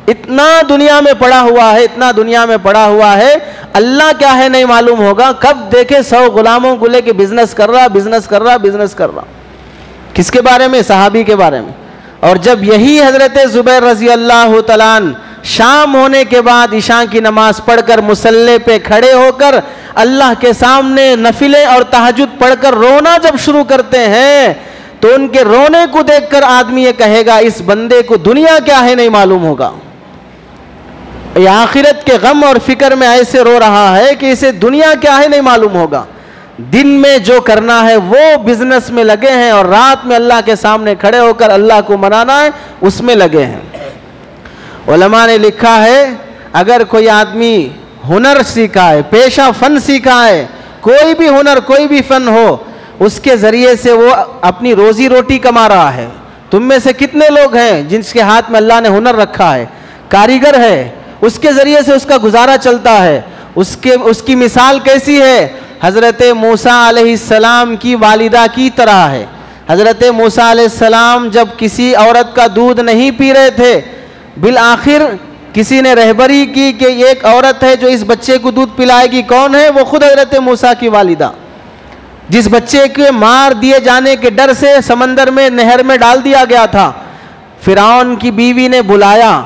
A: اتنا دنیا میں پڑا ہوا ہے، اتنا دنیا میں پڑا ہوا ہے، اللہ کیا ہے نہیں معلوم ہوگا، کب دیکھے 100 غلاموں کو لے کے بزنس کر رہا۔ کس کے بارے میں؟ صحابی کے بارے میں۔ اور جب یہی حضرت زبیر رضی اللہ تعالیٰ عنہ شام ہونے کے بعد عشاء کی نماز پڑھ کر مصلی پہ کھڑے ہو کر اللہ کے سامنے نفلیں اور تہجد پڑھ کر رونا جب شروع کرتے ہیں تو ان کے رونے کو دیکھ کر آدمی یہ کہے گا اس بندے کو دنیا کیا ہے نہیں معلوم ہوگا، یہ آخرت کے غم اور فکر میں ایسے رو رہا ہے کہ اسے دنیا کیا ہے نہیں معلوم ہوگا۔ دن میں جو کرنا ہے وہ بزنس میں لگے ہیں اور رات میں اللہ کے سامنے کھڑے ہو کر اللہ کو منانا ہے اس میں لگے ہیں۔ علماء نے لکھا ہے اگر کوئی آدمی ہنر سیکھا ہے، پیشہ فن سیکھا ہے، کوئی بھی ہنر کوئی بھی فن ہو، اس کے ذریعے سے وہ اپنی روزی روٹی کما رہا ہے۔ تم میں سے کتنے لوگ ہیں جن کے ہاتھ میں اللہ نے ہنر رکھا ہے، کاریگر ہے، اس کے ذریعے سے اس کا گزارا چلتا ہے۔ اس کی مثال کیسی ہے؟ حضرت موسیٰ علیہ السلام کی والدہ کی طرح ہے۔ حضرت موسیٰ علیہ السلام جب کسی عورت کا دودھ نہیں پی رہے تھے، بالآخر کسی نے رہبری کی کہ ایک عورت ہے جو اس بچے کو دودھ پلائے گی، کون ہے وہ؟ خود حضرت موسیٰ کی والدہ، جس بچے کے مار دیے جانے کے ڈر سے سمندر میں نہر میں ڈال دیا گیا تھا۔ فرعون کی بیوی نے بلایا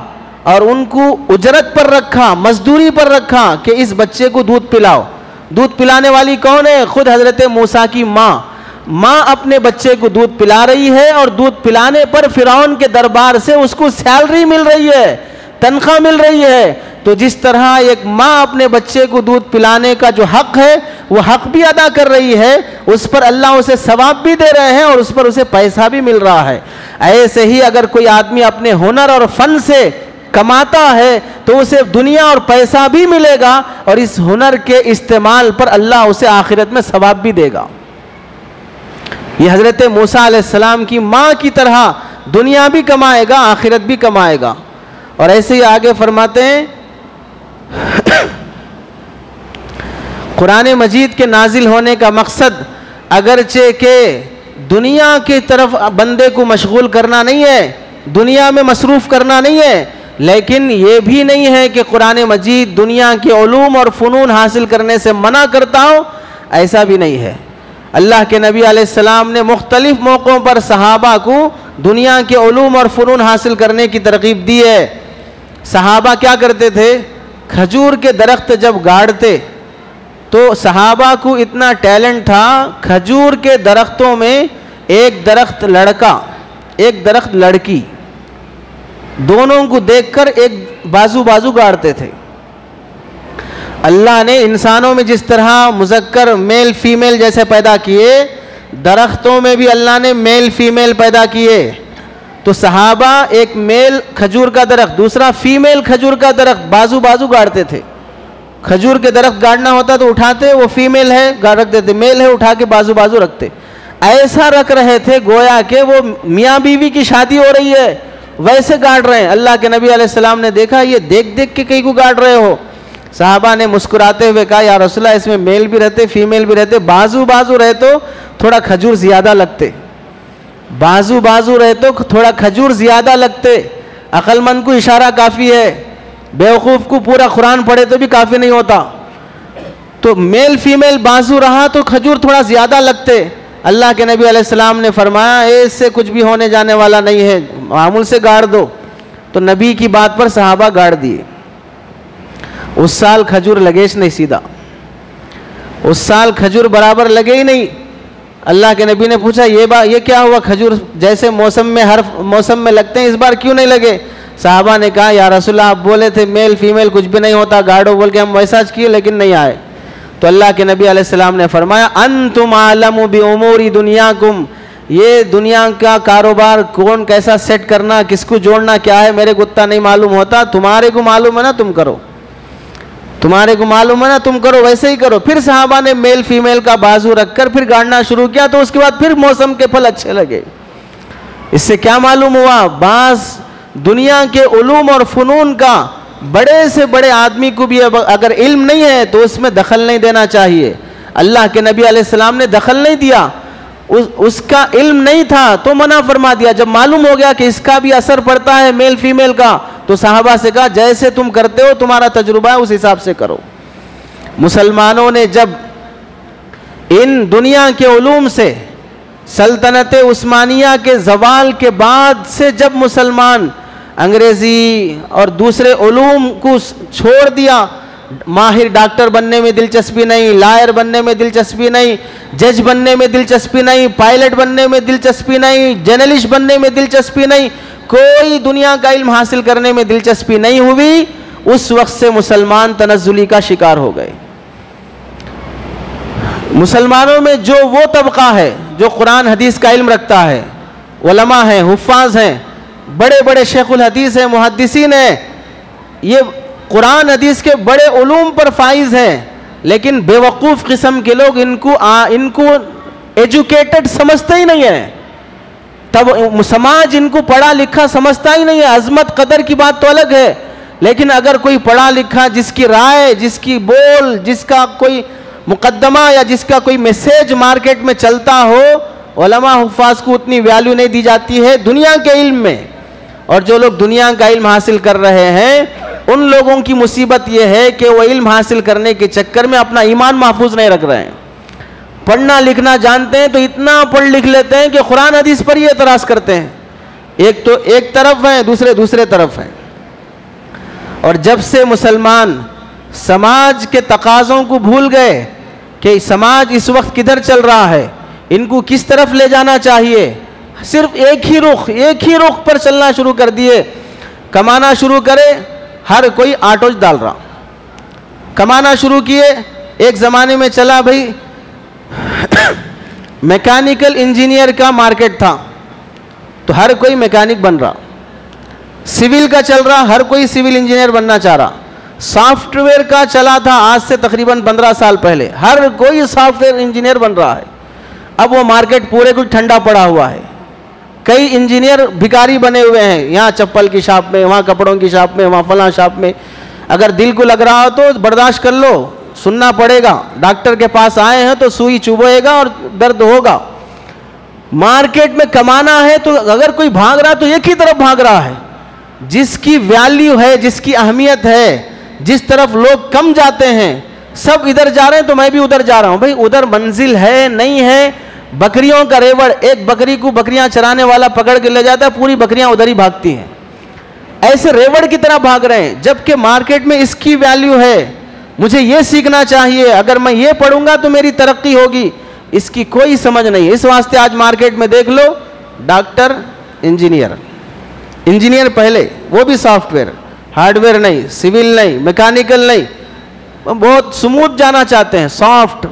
A: اور ان کو اجرت پر رکھا، مزدوری پر رکھا کہ اس بچے کو دودھ پلاؤ۔ دودھ پلانے والی کون ہے؟ خود حضرت موسیٰ کی ماں اپنے بچے کو دودھ پلا رہی ہے اور دودھ پلانے پر فرعون کے دربار سے اس کو سیلری مل رہی ہے، تنخواہ مل رہی ہے۔ تو جس طرح ایک ماں اپنے بچے کو دودھ پلانے کا جو حق ہے وہ حق بھی ادا کر رہی ہے، اس پر اللہ اسے ثواب بھی دے رہے ہیں اور اس پر اسے پیسہ بھی مل رہا ہے۔ ایسے ہی اگر کوئی آدمی اپنے ہنر اور فن سے کماتا ہے تو اسے دنیا اور پیسہ بھی ملے گا اور اس ہنر کے استعمال پر اللہ اسے آخرت میں ثواب بھی دے گا۔ یہ حضرت موسیٰ علیہ السلام کی ماں کی طرح دنیا بھی کمائے گا، آخرت بھی کمائے گا۔ اور ایسے ہی آگے فرماتے ہیں قرآن مجید کے نازل ہونے کا مقصد اگرچہ کہ دنیا کی طرف بندے کو مشغول کرنا نہیں ہے، دنیا میں مصروف کرنا نہیں ہے، لیکن یہ بھی نہیں ہے کہ قرآن مجید دنیا کے علوم اور فنون حاصل کرنے سے منع کرتا ہو، ایسا بھی نہیں ہے۔ اللہ کے نبی علیہ السلام نے مختلف موقعوں پر صحابہ کو دنیا کے علوم اور فنون حاصل کرنے کی ترغیب دی ہے۔ صحابہ کیا کرتے تھے؟ کھجور کے درخت جب گاڑتے تو صحابہ کو اتنا ٹیلنٹ تھا، کھجور کے درختوں میں ایک درخت لڑکا ایک درخت لڑکی، دونوں کو دیکھ کر ایک بازو گاڑتے تھے۔ اللہ نے انسانوں میں جس طرح مذکر میل فیمیل جیسے پیدا کیے، درختوں میں بھی اللہ نے میل فیمیل پیدا کیے۔ تو صحابہ ایک میل کھجور کا درخت، دوسرا فیمیل کھجور کا درخت بازو گاڑتے تھے۔ کھجور کے درخت گاڑنا ہوتا تو اٹھاتے، وہ فیمیل ہے گاڑ رکھ دیتے، میل ہے اٹھا کے بازو رکھتے۔ ایسا رکھ رہے تھے گویا کہ وہ میاں بیوی کی شادی ہو رہی ہے، ویسے گاڑ رہے ہیں۔ اللہ کے نبی علیہ السلام نے دیکھا یہ دیکھ دیکھ کے کہیں کو گاڑ رہے ہو۔ صحابہ نے مسکراتے ہوئے کہا یا رسول اللہ اس میں میل بھی رہتے فیمیل بھی رہتے، بازو بازو رہے تو تھوڑا کھجور زیادہ لگتے، بازو بازو رہے تو تھوڑا کھجور زیادہ لگتے، عقل مند کو اشارہ کافی ہے، بیوقوف کو پورا قرآن پڑھے تو بھی کافی نہیں ہوتا، تو میل فیمیل بازو رہا تو کھجور تھوڑا زیادہ لگتے۔ اللہ کے نبی علیہ السلام نے فرمایا اس سے کچھ بھی ہونے جانے والا نہیں ہے، معمول سے گاڑ دو۔ تو نبی کی بات پر صحابہ گاڑ دیے۔ اس سال کھجور لگیش نہیں سیدھا، اس سال کھجور برابر لگے ہی نہیں۔ اللہ کے نبی نے پوچھا یہ کیا ہوا، کھجور جیسے موسم میں ہر موسم میں لگتے ہیں اس بار کیوں نہیں لگے؟ صحابہ نے کہا یا رسول اللہ آپ بولے تھے میل فیمیل کچھ بھی نہیں ہوتا، گاڑو بول کے ہم ویسا کیے لیکن نہیں آئے۔ تو اللہ کے نبی علیہ السلام نے فرمایا انتم عالم بامور دنیاکم، یہ دنیا کا کاروبار کون کیسا سیٹ کرنا، کس کو جوڑنا کیا ہے میرے کو اتنا نہیں معلوم ہوتا، تمہارے کو معلوم ہے نا تم کرو، تمہارے کو معلوم ہے نا تم کرو، ویسے ہی کرو۔ پھر صحابہ نے میل فیمیل کا بازو رکھ کر پھر گاڑنا شروع کیا، تو اس کے بعد پھر موسم کے پھل اچھے لگے۔ اس سے کیا معلوم ہوا، بعض دنیا کے علوم اور فنون کا بڑے سے بڑے آدمی کو بھی اگر علم نہیں ہے تو اس میں دخل نہیں دینا چاہیے۔ اللہ کے نبی علیہ السلام نے دخل نہیں دیا، اس کا علم نہیں تھا تو منع فرما دیا۔ جب معلوم ہو گیا کہ اس کا بھی اثر پڑتا ہے میل فیمیل کا، تو صحابہ سے کہا جیسے تم کرتے ہو تمہارا تجربہ ہے اس حساب سے کرو۔ مسلمانوں نے جب ان دنیا کے علوم سے سلطنت عثمانیہ کے زوال کے بعد سے جب مسلمان انگریزی اور دوسرے علوم کو چھوڑ دیا، ماہر ڈاکٹر بننے میں دلچسپی نہیں، لائر بننے میں دلچسپی نہیں، جج بننے میں دلچسپی نہیں، پائلٹ بننے میں دلچسپی نہیں، جرنلسٹ بننے میں دلچسپی نہیں، کوئی دنیا کا علم حاصل کرنے میں دلچسپی نہیں ہوئی، اس وقت سے مسلمان تنزلی کا شکار ہو گئے۔ مسلمانوں میں جو وہ طبقہ ہے جو قرآن حدیث کا علم رکھتا ہے، علماء ہیں، حفاظ ہیں، بڑے بڑے شیخ الحدیث ہیں، محدثین ہیں، یہ قرآن حدیث کے بڑے علوم پر فائز ہیں، لیکن بے وقوف قسم کے لوگ ان کو ایجوکیٹڈ سمجھتے ہی نہیں ہیں، تب سماج ان کو پڑھا لکھا سمجھتا ہی نہیں ہے۔ عظمت قدر کی بات تو الگ ہے، لیکن اگر کوئی پڑھا لکھا جس کی رائے، جس کی بول، جس کا کوئی مقدمہ یا جس کا کوئی میسیج مارکیٹ میں چلتا ہو، علماء حفاظ کو اتنی ویلیو نہیں دی جاتی ہے دنیا کے علم میں۔ اور جو لوگ دنیا کا علم حاصل کر رہے ہیں ان لوگوں کی مصیبت یہ ہے کہ وہ علم حاصل کرنے کے چکر میں اپنا ایمان محفوظ نہیں رکھ رہے ہیں۔ پڑھنا لکھنا جانتے ہیں تو اتنا پڑھ لکھ لیتے ہیں کہ قرآن حدیث پر ہی اعتراض کرتے ہیں، ایک تو ایک طرف ہیں، دوسرے طرف ہیں۔ اور جب سے مسلمان سماج کے تقاضوں کو بھول گئے کہ سماج اس وقت کدھر چل رہا ہے، ان کو کس طرف لے جانا چاہیے، صرف ایک ہی رخ پر چلنا شروع کر دیے۔ کمانا شروع کرے، ہر کوئی آٹوز ڈال رہا، کمانا شروع کیے۔ ایک زمانے میں چلا بھائی میکینیکل انجینئر کا مارکیٹ تھا تو ہر کوئی میکینک بن رہا، سول کا چل رہا، ہر کوئی سول انجینئر بننا چاہ رہا، سافٹ ویئر کا چلا تھا آج سے تقریباً 15 سال پہلے، ہر کوئی سافٹ ویئر انجینئر بن رہا ہے۔ اب وہ مارکیٹ پورے کو ٹھنڈا پڑا ہوا ہے، کئی انجینئر بھکاری بنے ہوئے ہیں، یہاں چپل کی شاپ میں، وہاں کپڑوں کی شاپ میں، وہاں فلاں شاپ میں۔ اگر دل کو لگ رہا ہو تو برداشت کر لو، سننا پڑے گا، ڈاکٹر کے پاس آئے ہیں تو سوئی چبھے گا اور درد ہوگا۔ مارکیٹ میں کمانا ہے تو اگر کوئی بھاگ رہا تو ایک ہی طرف بھاگ رہا ہے، جس کی ویلیو ہے، جس کی اہمیت ہے، جس طرف لوگ کم جاتے ہیں، سب ادھر جا رہے ہیں تو میں بھی ادھر جا رہا ہوں۔ بھائی ادھر منزل ہے نہیں ہے، بکریوں کا ریوڑ، ایک بکری کو بکریاں چرانے والا پکڑ کے لے جاتا ہے، پوری بکریاں ادھر ہی بھاگتی ہیں، ایسے ریوڑ کی طرح بھاگ رہے ہیں، جبکہ مارکیٹ میں اس کی ویلیو ہے۔ مجھے یہ سیکھنا چاہیے، اگر میں یہ پڑھوں گا تو میری ترقی ہوگی، اس کی کوئی سمجھ نہیں۔ اس واسطے آج مارکیٹ میں دیکھ لو، ڈاکٹر، انجینئر پہلے، وہ بھی سافٹ ویئر، ہارڈ ویئر نہیں، سول نہیں، میکینیکل نہیں، بہت سموتھ جانا چاہتے ہیں، سافٹ،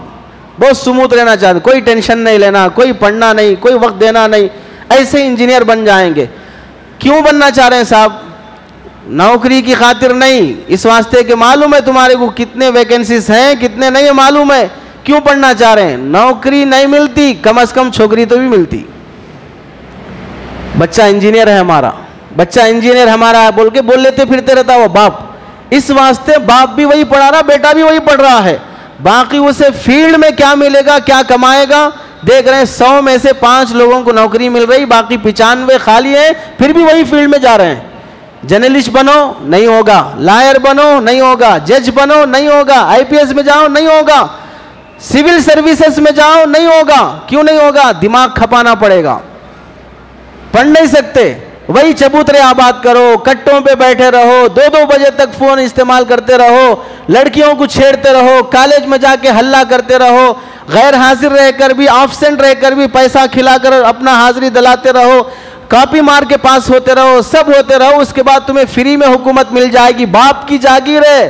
A: بہت سموتھ رہنا چاہتے ہیں، کوئی ٹینشن نہیں لینا، کوئی پڑھنا نہیں، کوئی وقت دینا نہیں، ایسے انجینئر بن جائیں گے۔ کیوں بننا چاہ رہے ہیں صاحب؟ نوکری کی خاطر نہیں، اس واسطے کہ معلوم ہے تمہارے کو کتنے ویکنسیز ہیں، کتنے نہیں معلوم ہے، کیوں پڑھنا چاہ رہے ہیں؟ نوکری نہیں ملتی، کم از کم چھوکری تو بھی ملتی. بچہ انجینئر ہے ہمارا، بچہ انجینئر ہمارا ہے بول کے بول لیتے پھرتے رہتا وہ باپ. اس واسطے باپ بھی وہی پڑھا رہا، بیٹا بھی وہی پڑھ رہا ہے. باقی اسے فیلڈ میں کیا ملے گا، کیا کمائے گا، دیکھ رہے ہیں 100 میں سے 5 لوگوں کو نوکری مل رہی، باقی 95 خالی ہیں، پھر بھی وہی فیلڈ میں جا رہے ہیں. جرنلسٹ بنو نہیں ہوگا، لائر بنو نہیں ہوگا، جج بنو نہیں ہوگا، IPS میں جاؤ نہیں ہوگا، سول سروسز میں جاؤ نہیں ہوگا. کیوں نہیں ہوگا؟ دماغ کھپانا پڑے گا، پڑھ نہیں سکتے. وہی چبوترے آباد کرو، کٹوں پہ بیٹھے رہو، 2 بجے تک فون استعمال کرتے رہو، لڑکیوں کو چھیڑتے رہو، کالج میں جا کے ہلہ کرتے رہو، غیر حاضر رہ کر بھی، آبسینٹ رہ کر بھی پیسہ کھلا کر اپنا حاضری دلاتے رہو، کاپی مار کے پاس ہوتے رہو، سب ہوتے رہو. اس کے بعد تمہیں فری میں حکومت مل جائے گی، باپ کی جاگیر ہے.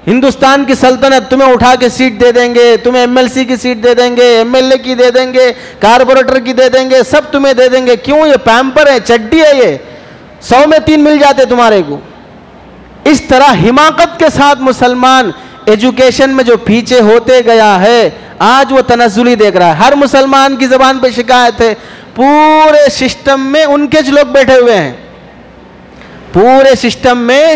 A: ہندوستان کی سلطنت تمہیں اٹھا کے سیٹ دے دیں گے، تمہیں MLC کی سیٹ دے دیں گے، MLA کی دے دیں گے، کارپوریٹر کی دے دیں گے، سب تمہیں دے دیں گے. کیوں؟ یہ پیمپر ہے، چڈی ہے، یہ 100 میں 3 مل جاتے تمہارے کو. اس طرح حماقت کے ساتھ مسلمان ایجوکیشن میں جو پیچھے ہوتے گیا ہے، آج وہ تنزلی دیکھ رہا ہے. ہر مسلمان کی زبان پہ شکایت ہے، پورے سسٹم میں ان کے لوگ بیٹھے ہوئے ہیں، پورے سسٹم میں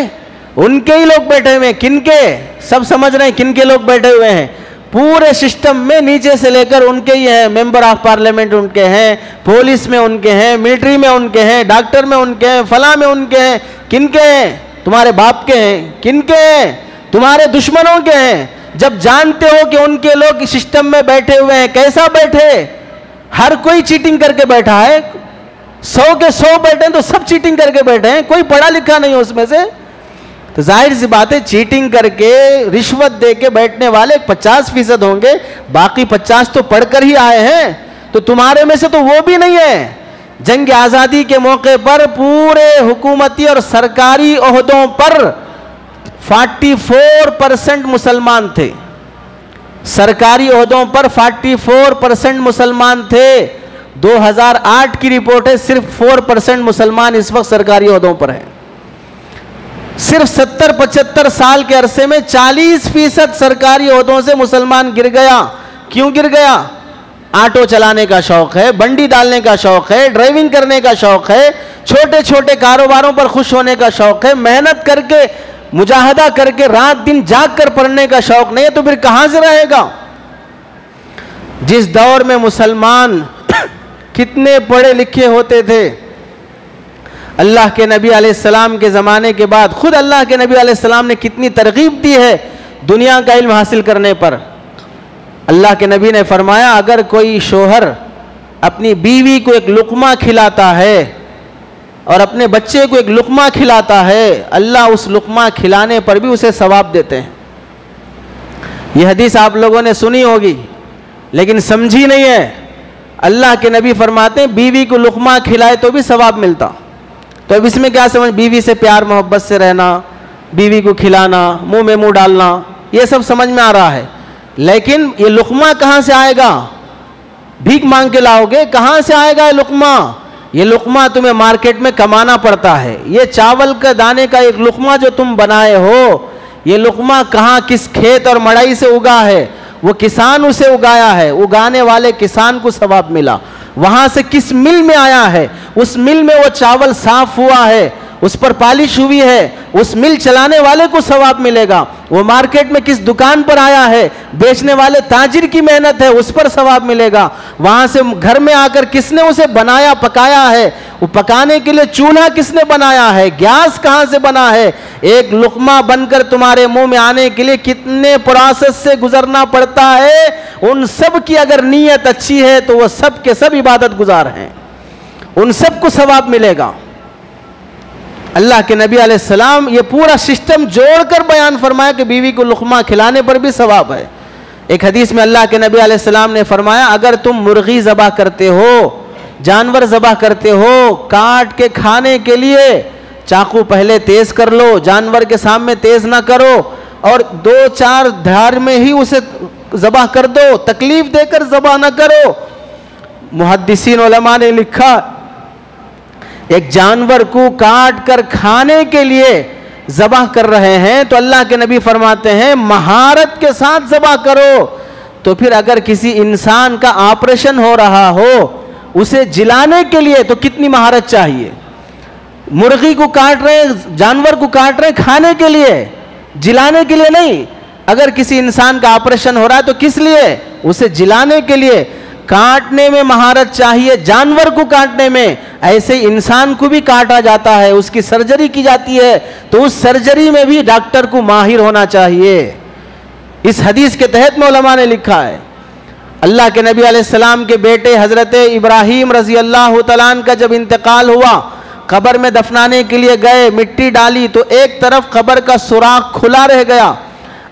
A: ان کے ہی لوگ بیٹھے ہوئے ہیں. کن کے؟ سب سمجھ رہے ہیں کن کے لوگ بیٹھے ہوئے ہیں. پورے سسٹم میں نیچے سے لے کر ان کے ہی ہیں. ممبر آف پارلیمنٹ ان کے ہیں، پولیس میں ان کے ہیں، ملٹری میں ان کے ہیں، ڈاکٹر میں ان کے ہیں، فلاں میں ان کے ہیں. کن کے ہیں؟ تمہارے باپ کے ہیں. کن کے ہیں؟ تمہارے دشمنوں کے ہیں. جب جانتے ہو کہ ان کے لوگ سسٹم میں بیٹھے ہوئے ہیں، کیسا بیٹھے؟ ہر کوئی چیٹنگ کر کے بیٹھا ہے. 100 کے 100 بیٹھے ہیں تو سب چیٹنگ کر کے بیٹھے ہیں، کوئی پڑھا لکھا نہیں ہے اس میں سے. تو ظاہر سی بات ہے چیٹنگ کر کے رشوت دے کے بیٹھنے والے 50% ہوں گے، باقی 50 تو پڑھ کر ہی آئے ہیں. تو تمہارے میں سے تو وہ بھی نہیں ہے. جنگ آزادی کے موقع پر پورے حکومتی اور سرکاری عہدوں پر 44% مسلمان تھے. سرکاری عہدوں پر 44% مسلمان تھے. 2008 کی رپورٹ ہے، صرف 4% مسلمان اس وقت سرکاری عہدوں پر ہیں. صرف 70-75 سال کے عرصے میں 40% سرکاری عہدوں سے مسلمان گر گیا. کیوں گر گیا؟ آٹو چلانے کا شوق ہے، بنڈی ڈالنے کا شوق ہے، ڈرائیونگ کرنے کا شوق ہے، چھوٹے چھوٹے کاروباروں پر خوش ہونے کا شوق ہے، محنت کر کے مجاہدہ کر کے رات دن جاگ کر پڑھنے کا شوق نہیں ہے. تو پھر کہاں سے رہے گا؟ جس دور میں مسلمان کتنے پڑھے لکھے ہوتے تھے، اللہ کے نبی علیہ السلام کے زمانے کے بعد خود اللہ کے نبی علیہ السلام نے کتنی ترغیب دی ہے دنیا کا علم حاصل کرنے پر. اللہ کے نبی نے فرمایا اگر کوئی شوہر اپنی بیوی کو ایک لقمہ کھلاتا ہے اور اپنے بچے کو ایک لقمہ کھلاتا ہے، اللہ اس لقمہ کھلانے پر بھی اسے ثواب دیتے ہیں. یہ حدیث آپ لوگوں نے سنی ہوگی لیکن سمجھی نہیں ہے. اللہ کے نبی فرماتے ہیں بیوی کو لقمہ کھلائے تو بھی ثواب ملتا. تو اب اس میں کیا سمجھ؟ بیوی سے پیار محبت سے رہنا، بیوی کو کھلانا، منہ میں منہ ڈالنا، یہ سب سمجھ میں آ رہا ہے. لیکن یہ لقمہ کہاں سے آئے گا؟ بھیک مانگ کے لاؤ گے؟ کہاں سے آئے گا یہ لقمہ؟ یہ لقمہ تمہیں مارکیٹ میں کمانا پڑتا ہے. یہ چاول کا دانے کا ایک لقمہ جو تم بنائے ہو، یہ لقمہ کہاں کس کھیت اور مڑائی سے اگا ہے؟ وہ کسان اسے اگایا ہے، اگانے والے کسان کو ثواب ملا. وہاں سے کس مل میں آیا ہے، اس مل میں وہ چاول صاف ہوا ہے، اس پر پالش ہوئی ہے، اس مل چلانے والے کو ثواب ملے گا. وہ مارکیٹ میں کس دکان پر آیا ہے، بیچنے والے تاجر کی محنت ہے، اس پر ثواب ملے گا. وہاں سے گھر میں آ کر کس نے اسے بنایا پکایا ہے، وہ پکانے کے لیے چولہا کس نے بنایا ہے، گیس کہاں سے بنا ہے. ایک لقمہ بن کر تمہارے منہ میں آنے کے لیے کتنے پروسیس سے گزرنا پڑتا ہے. ان سب کی اگر نیت اچھی ہے تو وہ سب کے سب عبادت گزار ہیں، ان سب کو ثواب ملے گا. اللہ کے نبی علیہ السلام یہ پورا سسٹم جوڑ کر بیان فرمایا کہ بیوی کو لقمہ کھلانے پر بھی ثواب ہے. ایک حدیث میں اللہ کے نبی علیہ السلام نے فرمایا اگر تم مرغی ذبح کرتے ہو، جانور ذبح کرتے ہو کاٹ کے کھانے کے لیے، چاقو پہلے تیز کر لو، جانور کے سامنے تیز نہ کرو، اور 2-4 دھار میں ہی اسے ذبح کر دو، تکلیف دے کر ذبح نہ کرو. محدثین علماء نے لکھا ایک جانور کو کاٹ کر کھانے کے لیے ذبح کر رہے ہیں تو اللہ کے نبی فرماتے ہیں مہارت کے ساتھ ذبح کرو تو پھر اگر کسی انسان کا آپریشن ہو رہا ہو اسے جلانے کے لیے تو کتنی مہارت چاہیے. مرغی کو کاٹ رہے ہیں, جانور کو کاٹ رہے ہیں کھانے کے لیے, جلانے کے لیے نہیں. اگر کسی انسان کا آپریشن ہو رہا ہے تو کس لیے؟ اسے جلانے کے لیے. کاٹنے میں مہارت چاہیے, جانور کو کاٹنے میں. ایسے ہی انسان کو بھی کاٹا جاتا ہے, اس کی سرجری کی جاتی ہے, تو اس سرجری میں بھی ڈاکٹر کو ماہر ہونا چاہیے. اس حدیث کے تحت میں علماء نے لکھا ہے. اللہ کے نبی علیہ السلام کے بیٹے حضرت ابراہیم رضی اللہ تعالیٰ عنہ کا جب انتقال ہوا, قبر میں دفنانے کے لیے گئے, مٹی ڈالی تو ایک طرف قبر کا سوراخ کھلا رہ گیا.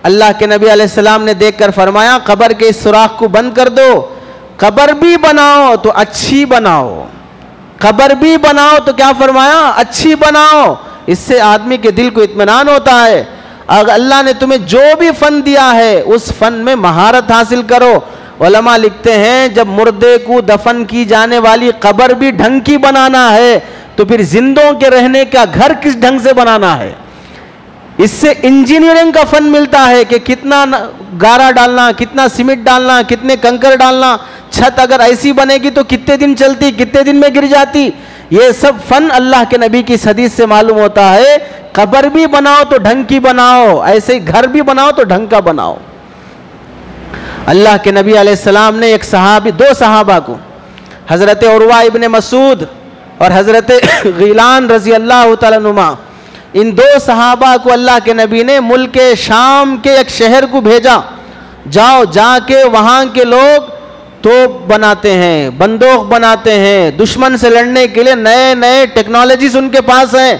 A: اللہ کے نبی علیہ السلام نے دیکھ کر فرمایا قبر کے اس سوراخ کو بند کر دو. قبر بھی بناؤ تو اچھی بناؤ, قبر بھی بناؤ تو کیا فرمایا؟ اچھی بناؤ. اس سے آدمی کے دل کو اطمینان ہوتا ہے. اگر اللہ نے تمہیں جو بھی فن دیا ہے اس فن میں مہارت حاصل کرو. علماء لکھتے ہیں جب مردے کو دفن کی جانے والی قبر بھی ڈھنگ کی بنانا ہے تو پھر زندوں کے رہنے کا گھر کس ڈھنگ سے بنانا ہے. اس سے انجینئرنگ کا فن ملتا ہے کہ کتنا گارا ڈالنا, کتنا سیمنٹ ڈالنا, کتنے کنکر ڈالنا. چھت اگر ایسی بنے گی تو کتنے دن چلتی, کتنے دن میں گر جاتی. یہ سب فن اللہ کے نبی کی حدیث سے معلوم ہوتا ہے. قبر بھی بناؤ تو ڈھنگ کی بناؤ, ایسے ہی گھر بھی بناؤ تو ڈھنگ کا بناؤ. اللہ کے نبی علیہ السلام نے دو صحابہ کو, حضرت عروہ ابن مسعود اور حضرت غیلان رضی اللہ تعالیٰ عنہما, ان دو صحابہ کو اللہ کے نبی نے ملک شام کے ایک شہر کو بھیجا. جاؤ, جا کے وہاں کے لوگ توپ بناتے ہیں, بندوق بناتے ہیں, دشمن سے لڑنے کے لیے نئے نئے ٹیکنالوجیز ان کے پاس ہیں.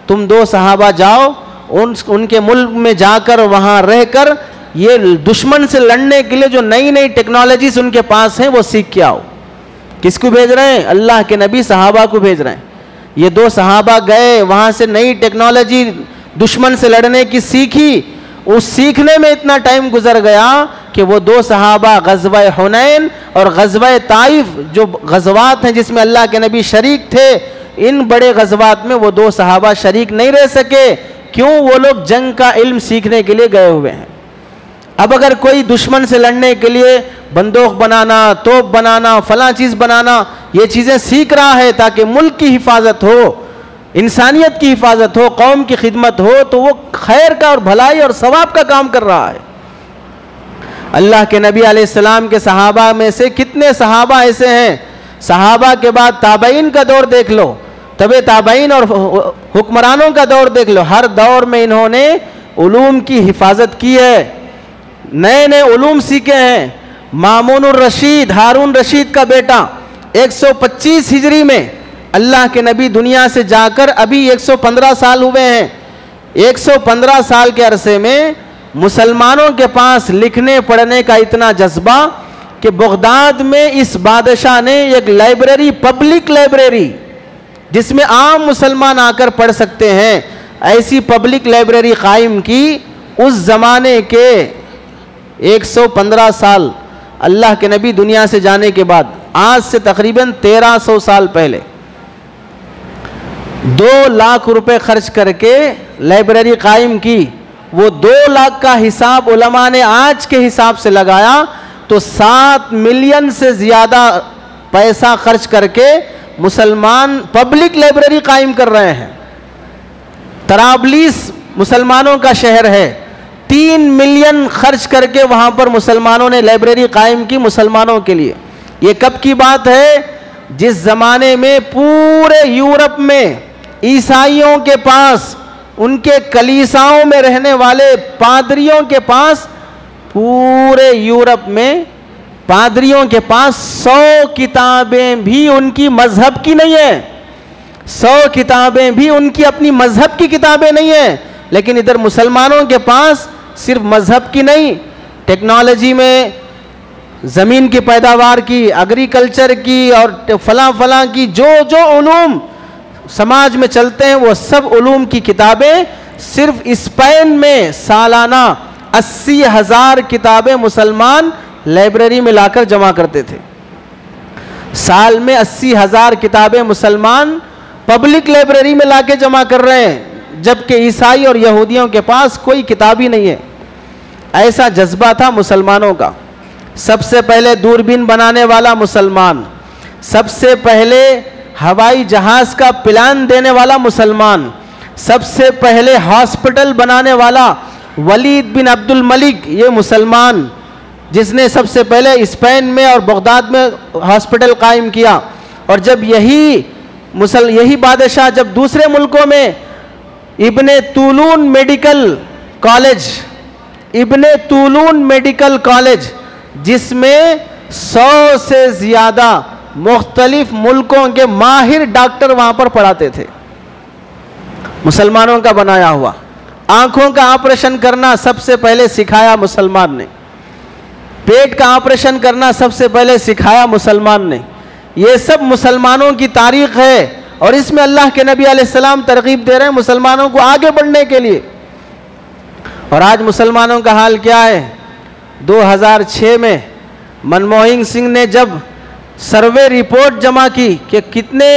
A: تم دو صحابہ جاؤ, ان کے ملک میں جا کر وہاں رہ کر یہ دشمن سے لڑنے کے لیے جو نئی نئی ٹیکنالوجیز ان کے پاس ہیں وہ سیکھ کے آؤ. کس کو بھیج رہے ہیں؟ اللہ کے نبی صحابہ کو بھیج رہے ہیں. یہ دو صحابہ گئے, وہاں سے نئی ٹیکنالوجی دشمن سے لڑنے کی سیکھی. اس سیکھنے میں اتنا ٹائم گزر گیا کہ وہ دو صحابہ غزوہ حنین اور غزوہ طائف جو غزوات ہیں جس میں اللہ کے نبی شریک تھے, ان بڑے غزوات میں وہ دو صحابہ شریک نہیں رہ سکے. کیوں؟ وہ لوگ جنگ کا علم سیکھنے کے لیے گئے ہوئے ہیں. اب اگر کوئی دشمن سے لڑنے کے لیے بندوق بنانا, توپ بنانا, فلاں چیز بنانا, یہ چیزیں سیکھ رہا ہے تاکہ ملک کی حفاظت ہو, انسانیت کی حفاظت ہو, قوم کی خدمت ہو, تو وہ خیر کا اور بھلائی اور ثواب کا کام کر رہا ہے. اللہ کے نبی علیہ السلام کے صحابہ میں سے کتنے صحابہ ایسے ہیں. صحابہ کے بعد تابعین کا دور دیکھ لو, تبع تابعین اور حکمرانوں کا دور دیکھ لو. ہر دور میں انہوں نے علوم کی حفاظت کی ہے, نئے نئے علوم سیکھے ہیں. مامون الرشید, ہارون رشید کا بیٹا, 125 ہجری میں اللہ کے نبی دنیا سے جا کر ابھی 115 سال ہوئے ہیں. 115 سال کے عرصے میں مسلمانوں کے پاس لکھنے پڑھنے کا اتنا جذبہ کہ بغداد میں اس بادشاہ نے ایک لائبریری, پبلک لائبریری جس میں عام مسلمان آ کر پڑھ سکتے ہیں, ایسی پبلک لائبریری قائم کی. اس زمانے کے 115 سال اللہ کے نبی دنیا سے جانے کے بعد, آج سے تقریباً 1300 سال پہلے 2 لاکھ روپے خرچ کر کے لائبریری قائم کی. وہ 2 لاکھ کا حساب علماء نے آج کے حساب سے لگایا تو 7 ملین سے زیادہ پیسہ خرچ کر کے مسلمان پبلک لائبریری قائم کر رہے ہیں. طرابلس مسلمانوں کا شہر ہے, 3 ملین خرچ کر کے وہاں پر مسلمانوں نے لائبریری قائم کی مسلمانوں کے لیے. یہ کب کی بات ہے؟ جس زمانے میں پورے یورپ میں عیسائیوں کے پاس, ان کے کلیساؤں میں رہنے والے پادریوں کے پاس, پورے یورپ میں پادریوں کے پاس 100 کتابیں بھی ان کی مذہب کی نہیں ہیں. 100 کتابیں بھی ان کی اپنی مذہب کی کتابیں نہیں ہیں. لیکن ادھر مسلمانوں کے پاس صرف مذہب کی نہیں, ٹیکنالوجی میں زمین کی پیداوار کی, ایگریکلچر کی اور فلاں کی جو علوم سماج میں چلتے ہیں وہ سب علوم کی کتابیں صرف اسپین میں سالانہ 80,000 کتابیں مسلمان لائبریری میں لا کر جمع کرتے تھے. سال میں 80,000 کتابیں مسلمان پبلک لائبریری میں لا کے جمع کر رہے ہیں, جبکہ عیسائی اور یہودیوں کے پاس کوئی کتاب ہی نہیں ہے. ایسا جذبہ تھا مسلمانوں کا. سب سے پہلے دوربین بنانے والا مسلمان، سب سے پہلے ہوائی جہاز کا پلان دینے والا مسلمان، سب سے پہلے ہاسپٹل بنانے والا ولید بن عبد الملک، یہ مسلمان جس نے سب سے پہلے اسپین میں اور بغداد میں ہاسپٹل قائم کیا. اور جب یہی بادشاہ جب دوسرے ملکوں میں ابن طولون میڈیکل کالج جس میں 100 سے زیادہ مختلف ملکوں کے ماہر ڈاکٹر وہاں پر پڑھاتے تھے، مسلمانوں کا بنایا ہوا. آنکھوں کا آپریشن کرنا سب سے پہلے سکھایا مسلمان نے، پیٹ کا آپریشن کرنا سب سے پہلے سکھایا مسلمان نے. یہ سب مسلمانوں کی تاریخ ہے، اور اس میں اللہ کے نبی علیہ السلام ترغیب دے رہے ہیں مسلمانوں کو آگے بڑھنے کے لیے. اور آج مسلمانوں کا حال کیا ہے؟ 2006 میں منموہن سنگھ نے جب سروے رپورٹ جمع کی کہ کتنے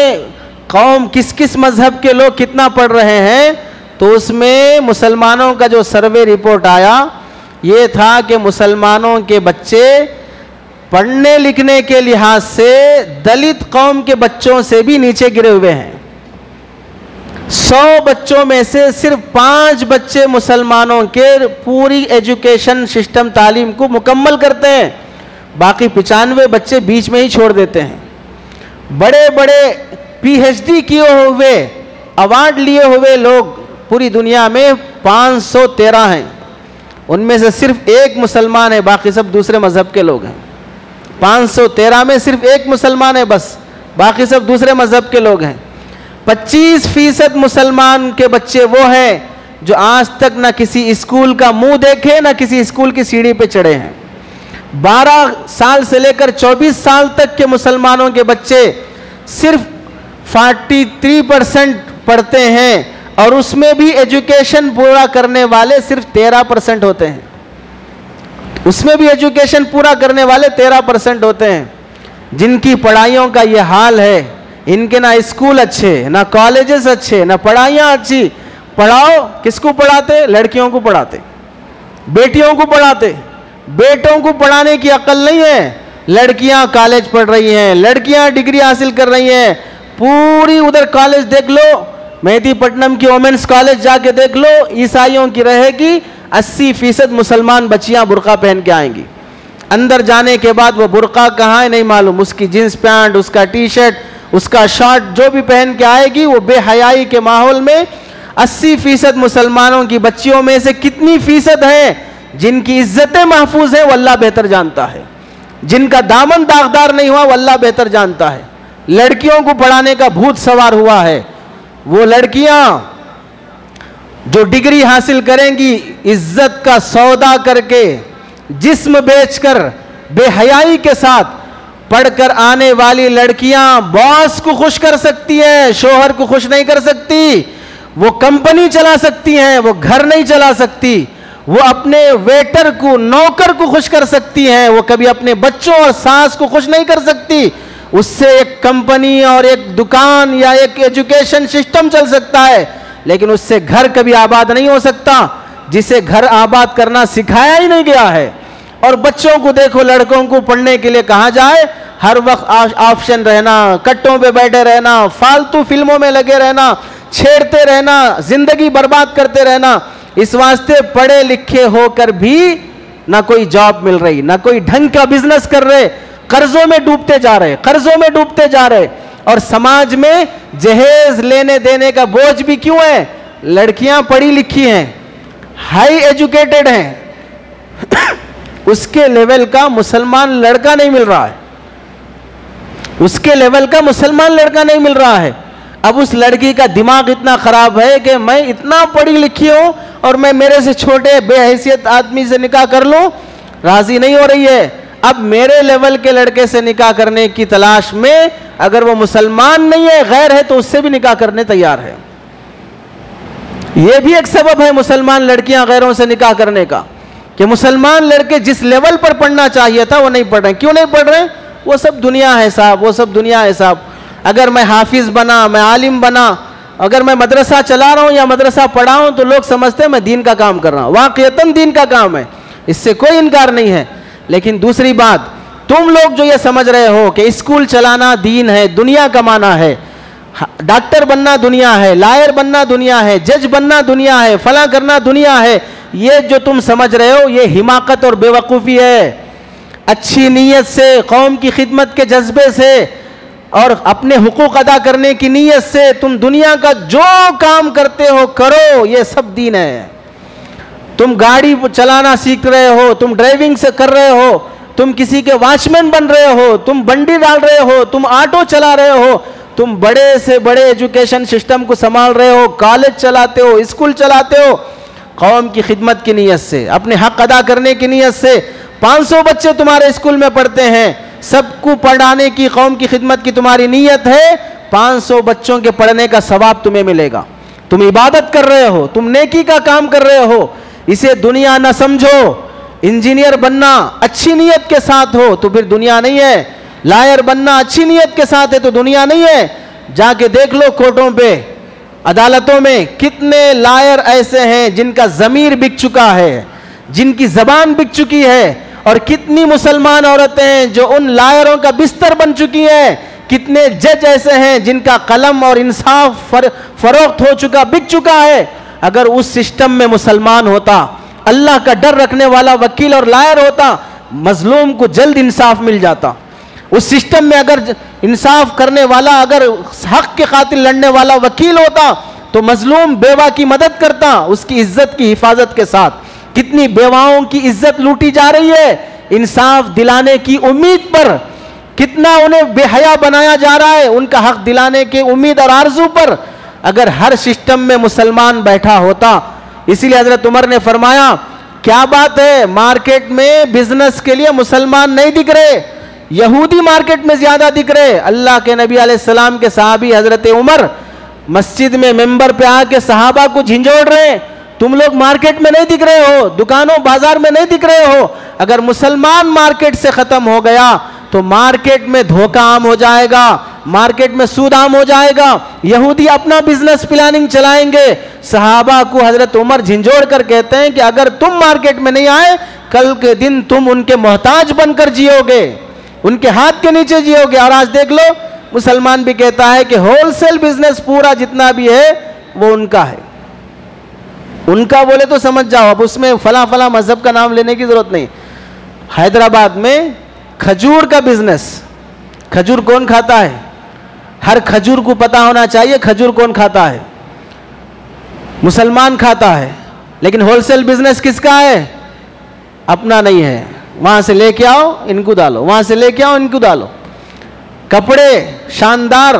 A: قوم کس مذہب کے لوگ کتنا پڑھ رہے ہیں، تو اس میں مسلمانوں کا جو سروے رپورٹ آیا یہ تھا کہ مسلمانوں کے بچے پڑھنے لکھنے کے لحاظ سے دلت قوم کے بچوں سے بھی نیچے گرے ہوئے ہیں. 100 بچوں میں سے صرف 5 بچے مسلمانوں کے پوری ایجوکیشن سسٹم تعلیم کو مکمل کرتے ہیں، باقی 95 بچے بیچ میں ہی چھوڑ دیتے ہیں. بڑے بڑے PhD کیے ہوئے، ایوارڈ لیے ہوئے لوگ پوری دنیا میں 513 ہیں، ان میں سے صرف ایک مسلمان ہے، باقی سب دوسرے مذہب کے لوگ ہیں. 513 میں صرف ایک مسلمان ہے بس، باقی سب دوسرے مذہب کے لوگ ہیں. 25% مسلمان کے بچے وہ ہیں جو آج تک نہ کسی اسکول کا منہ دیکھے نہ کسی اسکول کی سیڑھی پہ چڑھے ہیں. 12 سال سے لے کر 24 سال تک کے مسلمانوں کے بچے صرف 43% پڑھتے ہیں، اور اس میں بھی ایجوکیشن پورا کرنے والے صرف 13% ہوتے ہیں. اس میں بھی ایجوکیشن پورا کرنے والے 13% ہوتے ہیں. جن کی پڑھائیوں کا یہ حال ہے، ان کے نہ اسکول اچھے، نہ کالجز اچھے، نہ پڑھائیاں اچھی. پڑھاؤ کس کو پڑھاتے؟ لڑکیوں کو پڑھاتے، بیٹیوں کو پڑھاتے. بیٹوں کو پڑھانے کی عقل نہیں ہے. لڑکیاں کالج پڑھ رہی ہیں، لڑکیاں ڈگری حاصل کر رہی ہیں. پوری ادھر کالج دیکھ لو، مہدی پٹنم کی وومنس کالج جا کے دیکھ لو، عیسائیوں کی رہے گی. 80% مسلمان بچیاں برقع پہن کے آئیں گی. اندر جانے کے بعد وہ برقع کہاں ہے نہیں معلوم، اس کی جینس پینٹ، اس کا ٹی شرٹ، اس کا شارٹ جو بھی پہن کے آئے گی، وہ بے حیائی کے ماحول میں. 80% مسلمانوں کی بچیوں میں سے کتنی فیصد ہیں جن کی عزتیں محفوظ ہیں وہ اللہ بہتر جانتا ہے، جن کا دامن داغدار نہیں ہوا وہ اللہ بہتر جانتا ہے. لڑکیوں کو پڑھانے کا بھوت سوار ہوا ہے. وہ لڑکیاں جو ڈگری حاصل کریں گی، عزت کا سودا کر کے، جسم بیچ کر، بے حیائی کے ساتھ پڑھ کر آنے والی لڑکیاں باس کو خوش کر سکتی ہیں، شوہر کو خوش نہیں کر سکتی. وہ کمپنی چلا سکتی ہیں، وہ گھر نہیں چلا سکتی. وہ اپنے ویٹر کو، نوکر کو خوش کر سکتی ہیں، وہ کبھی اپنے بچوں اور ساس کو خوش نہیں کر سکتی. اس سے ایک کمپنی اور ایک دکان یا ایک ایجوکیشن سسٹم چل سکتا ہے، لیکن اس سے گھر کبھی آباد نہیں ہو سکتا، جسے گھر آباد کرنا سکھایا ہی نہیں گیا ہے. اور بچوں کو دیکھو، لڑکوں کو پڑھنے کے لیے کہا جائے، ہر وقت آپشن رہنا، کٹوں پہ بیٹھے رہنا، فالتو فلموں میں لگے رہنا، چھیڑتے رہنا، زندگی برباد کرتے رہنا. اس واسطے پڑھے لکھے ہو کر بھی نہ کوئی جاب مل رہی، نہ کوئی ڈھنگ کا بزنس کر رہے، قرضوں میں ڈوبتے جا رہے. اور سماج میں جہیز لینے دینے کا بوجھ بھی کیوں ہے؟ لڑکیاں پڑھی لکھی ہیں، ہائی ایجوکیٹڈ ہیں، اس کے لیول کا مسلمان لڑکا نہیں مل رہا ہے. اس کے لیول کا مسلمان لڑکا نہیں مل رہا ہے. اب اس لڑکی کا دماغ اتنا خراب ہے کہ میں اتنا پڑھی لکھی ہوں اور میں میرے سے چھوٹے بے حیثیت آدمی سے نکاح کر لوں، راضی نہیں ہو رہی ہے. اب میرے لیول کے لڑکے سے نکاح کرنے کی تلاش میں، اگر وہ مسلمان نہیں ہے، غیر ہے، تو اس سے بھی نکاح کرنے تیار ہے. یہ بھی ایک سبب ہے مسلمان لڑکیاں غیروں سے نکاح کرنے کا، کہ مسلمان لڑکے جس لیول پر پڑھنا چاہیے تھا وہ نہیں پڑھ رہے. کیوں نہیں پڑھ رہے؟ وہ سب دنیا ہے صاحب، وہ سب دنیا ہے صاحب. اگر میں حافظ بنا، میں عالم بنا، اگر میں مدرسہ چلا رہا ہوں یا مدرسہ پڑھا ہوں، تو لوگ سمجھتے ہیں میں دین کا کام کر رہا ہوں. واقعتاً دین کا کام ہے، اس سے کوئی انکار نہیں ہے. لیکن دوسری بات، تم لوگ جو یہ سمجھ رہے ہو کہ اسکول چلانا دین ہے، دنیا کمانا ہے، ڈاکٹر بننا دنیا ہے، لائر بننا دنیا ہے، جج بننا دنیا ہے، فلاں کرنا دنیا ہے، یہ جو تم سمجھ رہے ہو یہ حماقت اور بے وقوفی ہے۔ اچھی نیت سے، قوم کی خدمت کے جذبے سے اور اپنے حقوق ادا کرنے کی نیت سے تم دنیا کا جو کام کرتے ہو کرو، یہ سب دین ہے۔ تم گاڑی چلانا سیکھ رہے ہو، تم ڈرائیونگ سے کر رہے ہو، تم کسی کے واچ مین بن رہے ہو، تم بنڈی ڈال رہے ہو، تم آٹو چلا رہے ہو، تم بڑے سے بڑے ایجوکیشن سسٹم کو سنبھال رہے ہو، کالج چلاتے ہو، اسکول چلاتے ہو، قوم کی خدمت کی نیت سے، اپنے حق ادا کرنے کی نیت سے۔ 500 بچے تمہارے اسکول میں پڑھتے ہیں، سب کو پڑھانے کی، قوم کی خدمت کی تمہاری نیت ہے، 500 بچوں کے پڑھنے کا ثواب تمہیں ملے گا۔ تم عبادت کر رہے ہو، تم نیکی کا کام کر رہے ہو، اسے دنیا نہ سمجھو۔ انجینئر بننا اچھی نیت کے ساتھ ہو تو پھر دنیا نہیں ہے، لائر بننا اچھی نیت کے ساتھ ہے تو دنیا نہیں ہے۔ جا کے دیکھ لو کورٹوں پہ، عدالتوں میں کتنے لائر ایسے ہیں جن کا ضمیر بک چکا ہے، جن کی زبان بک چکی ہے، اور کتنی مسلمان عورتیں ہیں جو ان لائروں کا بستر بن چکی ہیں، کتنے جج ایسے ہیں جن کا قلم اور انصاف فروخت ہو چکا، بک چکا ہے۔ اگر اس سسٹم میں مسلمان ہوتا، اللہ کا ڈر رکھنے والا وکیل اور لائر ہوتا، مظلوم کو جلد انصاف مل جاتا۔ اس سسٹم میں اگر انصاف کرنے والا، اگر حق کے خاطر لڑنے والا وکیل ہوتا تو مظلوم بیوہ کی مدد کرتا، اس کی عزت کی حفاظت کے ساتھ۔ کتنی بیواؤں کی عزت لوٹی جا رہی ہے انصاف دلانے کی امید پر، کتنا انہیں بے حیا بنایا جا رہا ہے ان کا حق دلانے کی امید اور آرزو پر۔ اگر ہر سسٹم میں مسلمان بیٹھا ہوتا، اسی لیے حضرت عمر نے فرمایا کیا بات ہے، مارکیٹ میں بزنس کے لیے مسلمان نہیں دکھ رہے، یہودی مارکیٹ میں زیادہ دکھ رہے۔ اللہ کے نبی علیہ السلام کے صحابی حضرت عمر مسجد میں ممبر پہ آ کے صحابہ کو جھنجھوڑ رہے ہیں، تم لوگ مارکیٹ میں نہیں دکھ رہے ہو، دکانوں بازار میں نہیں دکھ رہے ہو۔ اگر مسلمان مارکیٹ سے ختم ہو گیا تو مارکیٹ میں دھوکہ عام ہو جائے گا، مارکیٹ میں سود عام ہو جائے گا، یہودی اپنا بزنس پلاننگ چلائیں گے۔ صحابہ کو حضرت عمر جھنجھوڑ کر کہتے ہیں کہ اگر تم مارکیٹ میں نہیں آئے، کل کے دن تم ان کے محتاج بن کر جیو گے، ان کے ہاتھ کے نیچے جیو گے۔ اور آج دیکھ لو مسلمان بھی کہتا ہے کہ ہول سیل بزنس پورا جتنا بھی ہے وہ ان کا ہے، ان کا بولے تو سمجھ جاؤ، اب اس میں فلاں فلاں مذہب کا نام لینے کی ضرورت نہیں۔ حیدرآباد میں کھجور کا بزنس، کھجور کون کھاتا ہے؟ ہر کھجور کو پتا ہونا چاہیے کھجور کون کھاتا ہے، مسلمان کھاتا ہے، لیکن ہول سیل بزنس کس کا ہے؟ اپنا نہیں ہے، وہاں سے لے کے آؤ ان کو ڈالو، وہاں سے لے کے آؤ ان کو ڈالو۔ کپڑے شاندار،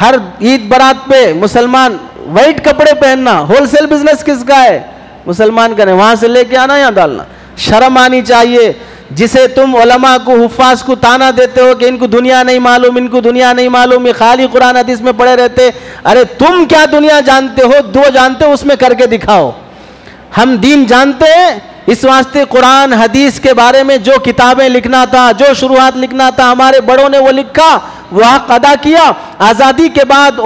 A: ہر عید برات پہ مسلمان وائٹ کپڑے پہننا، ہول سیل بزنس کس کا ہے؟ مسلمان کا نہیں، وہاں سے لے کے آنا یا ڈالنا۔ شرم آنی چاہیے، جسے تم علماء کو، حفاظ کو تانا دیتے ہو کہ ان کو دنیا نہیں معلوم، ان کو دنیا نہیں معلوم، یہ خالی قرآن حدیث میں پڑے رہتے۔ ارے تم کیا دنیا جانتے ہو؟ دو جانتے ہو، اس میں کر کے دکھاؤ۔ ہم دین جانتے ہیں، اس واسطے قرآن حدیث کے بارے میں جو کتابیں لکھنا تھا، جو شروحات لکھنا تھا، ہمارے بڑوں نے وہ لکھا، وہ حق ادا کیا۔ آزادی کے بعد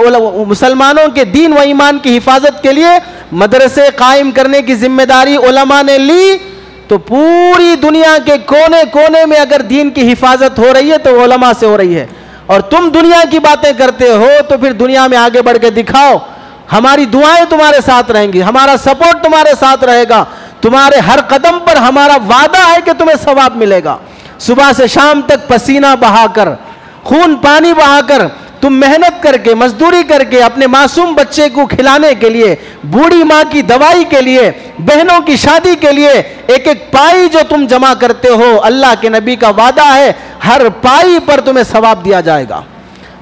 A: مسلمانوں کے دین و ایمان کی حفاظت کے لیے مدرسے قائم کرنے کی ذمہ داری علماء نے لی، تو پوری دنیا کے کونے کونے میں اگر دین کی حفاظت ہو رہی ہے تو علماء سے ہو رہی ہے۔ اور تم دنیا کی باتیں کرتے ہو تو پھر دنیا میں آگے بڑھ کے دکھاؤ۔ ہماری دعائیں تمہارے ساتھ رہیں گی، ہمارا سپورٹ تمہارے ساتھ رہے گا، تمہارے ہر قدم پر ہمارا وعدہ ہے کہ تمہیں ثواب ملے گا۔ صبح سے شام تک پسینہ بہا کر، خون پانی بہا کر، تم محنت کر کے، مزدوری کر کے اپنے معصوم بچے کو کھلانے کے لیے، بوڑھی ماں کی دوائی کے لیے، بہنوں کی شادی کے لیے، ایک ایک پائی جو تم جمع کرتے ہو، اللہ کے نبی کا وعدہ ہے ہر پائی پر تمہیں ثواب دیا جائے گا،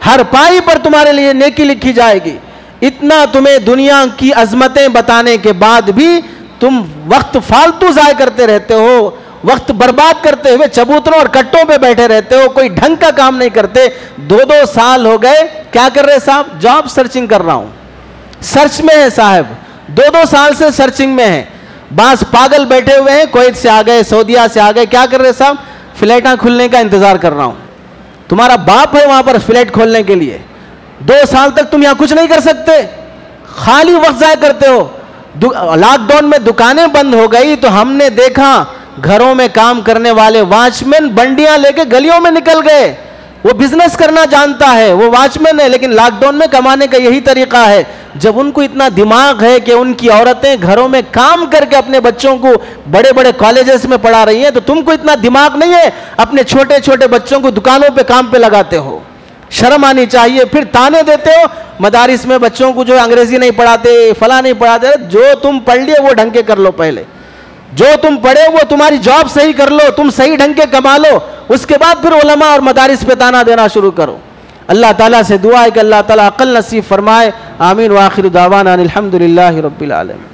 A: ہر پائی پر تمہارے لیے نیکی لکھی جائے گی۔ اتنا تمہیں دنیا کی عظمتیں بتانے کے بعد بھی تم وقت فالتو ضائع کرتے رہتے ہو، وقت برباد کرتے ہوئے چبوتروں اور کٹوں پہ بیٹھے رہتے ہو، کوئی ڈھنگ کا کام نہیں کرتے۔ 2 سال ہو گئے، کیا کر رہے صاحب؟ جاب سرچنگ کر رہا ہوں، سرچ میں ہے صاحب، 2 سال سے سرچنگ میں ہے۔ بعض پاگل بیٹھے ہوئے ہیں، کویت سے آ گئے، سعودیہ سے آ گئے، کیا کر رہے صاحب؟ فلیٹاں کھلنے کا انتظار کر رہا ہوں۔ تمہارا باپ ہے وہاں پر فلیٹ کھولنے کے لیے، 2 سال تک تم یہاں کچھ نہیں کر سکتے، خالی وقت ضائع کرتے ہو۔ لاک ڈاؤن میں دکانیں بند ہو گئی تو ہم نے دیکھا گھروں میں کام کرنے والے واچ مین بنڈیاں لے کے گلیوں میں نکل گئے. وہ بزنس کرنا جانتا ہے, وہ واچ مین ہے, لیکن لاک ڈاؤن میں کمانے کا یہی طریقہ ہے. جب ان کو اتنا دماغ ہے کہ ان کی عورتیں گھروں میں کام کر کے اپنے بچوں کو بڑے بڑے کالجز میں پڑھا رہی ہیں, تو تم کو اتنا دماغ نہیں ہے, اپنے چھوٹے چھوٹے بچوں کو دکانوں پہ کام پہ لگاتے ہو. شرم آنی چاہیے. پھر تانے دیتے ہو مدارس میں بچوں کو جو انگریزی نہیں پڑھاتے, فلاں نہیں پڑھاتے. جو تم پڑھ لیے وہ ڈھنگ کے کر لو, پہلے جو تم پڑھے وہ تمہاری جاب صحیح کر لو, تم صحیح ڈھنگ کے کما لو, اس کے بعد پھر علماء اور مدارس پہ تانا دینا شروع کرو. اللہ تعالیٰ سے دعا ہے کہ اللہ تعالیٰ عقل نصیب فرمائے. آمین. وآخر دعوانا ان الحمد للہ رب العالمین.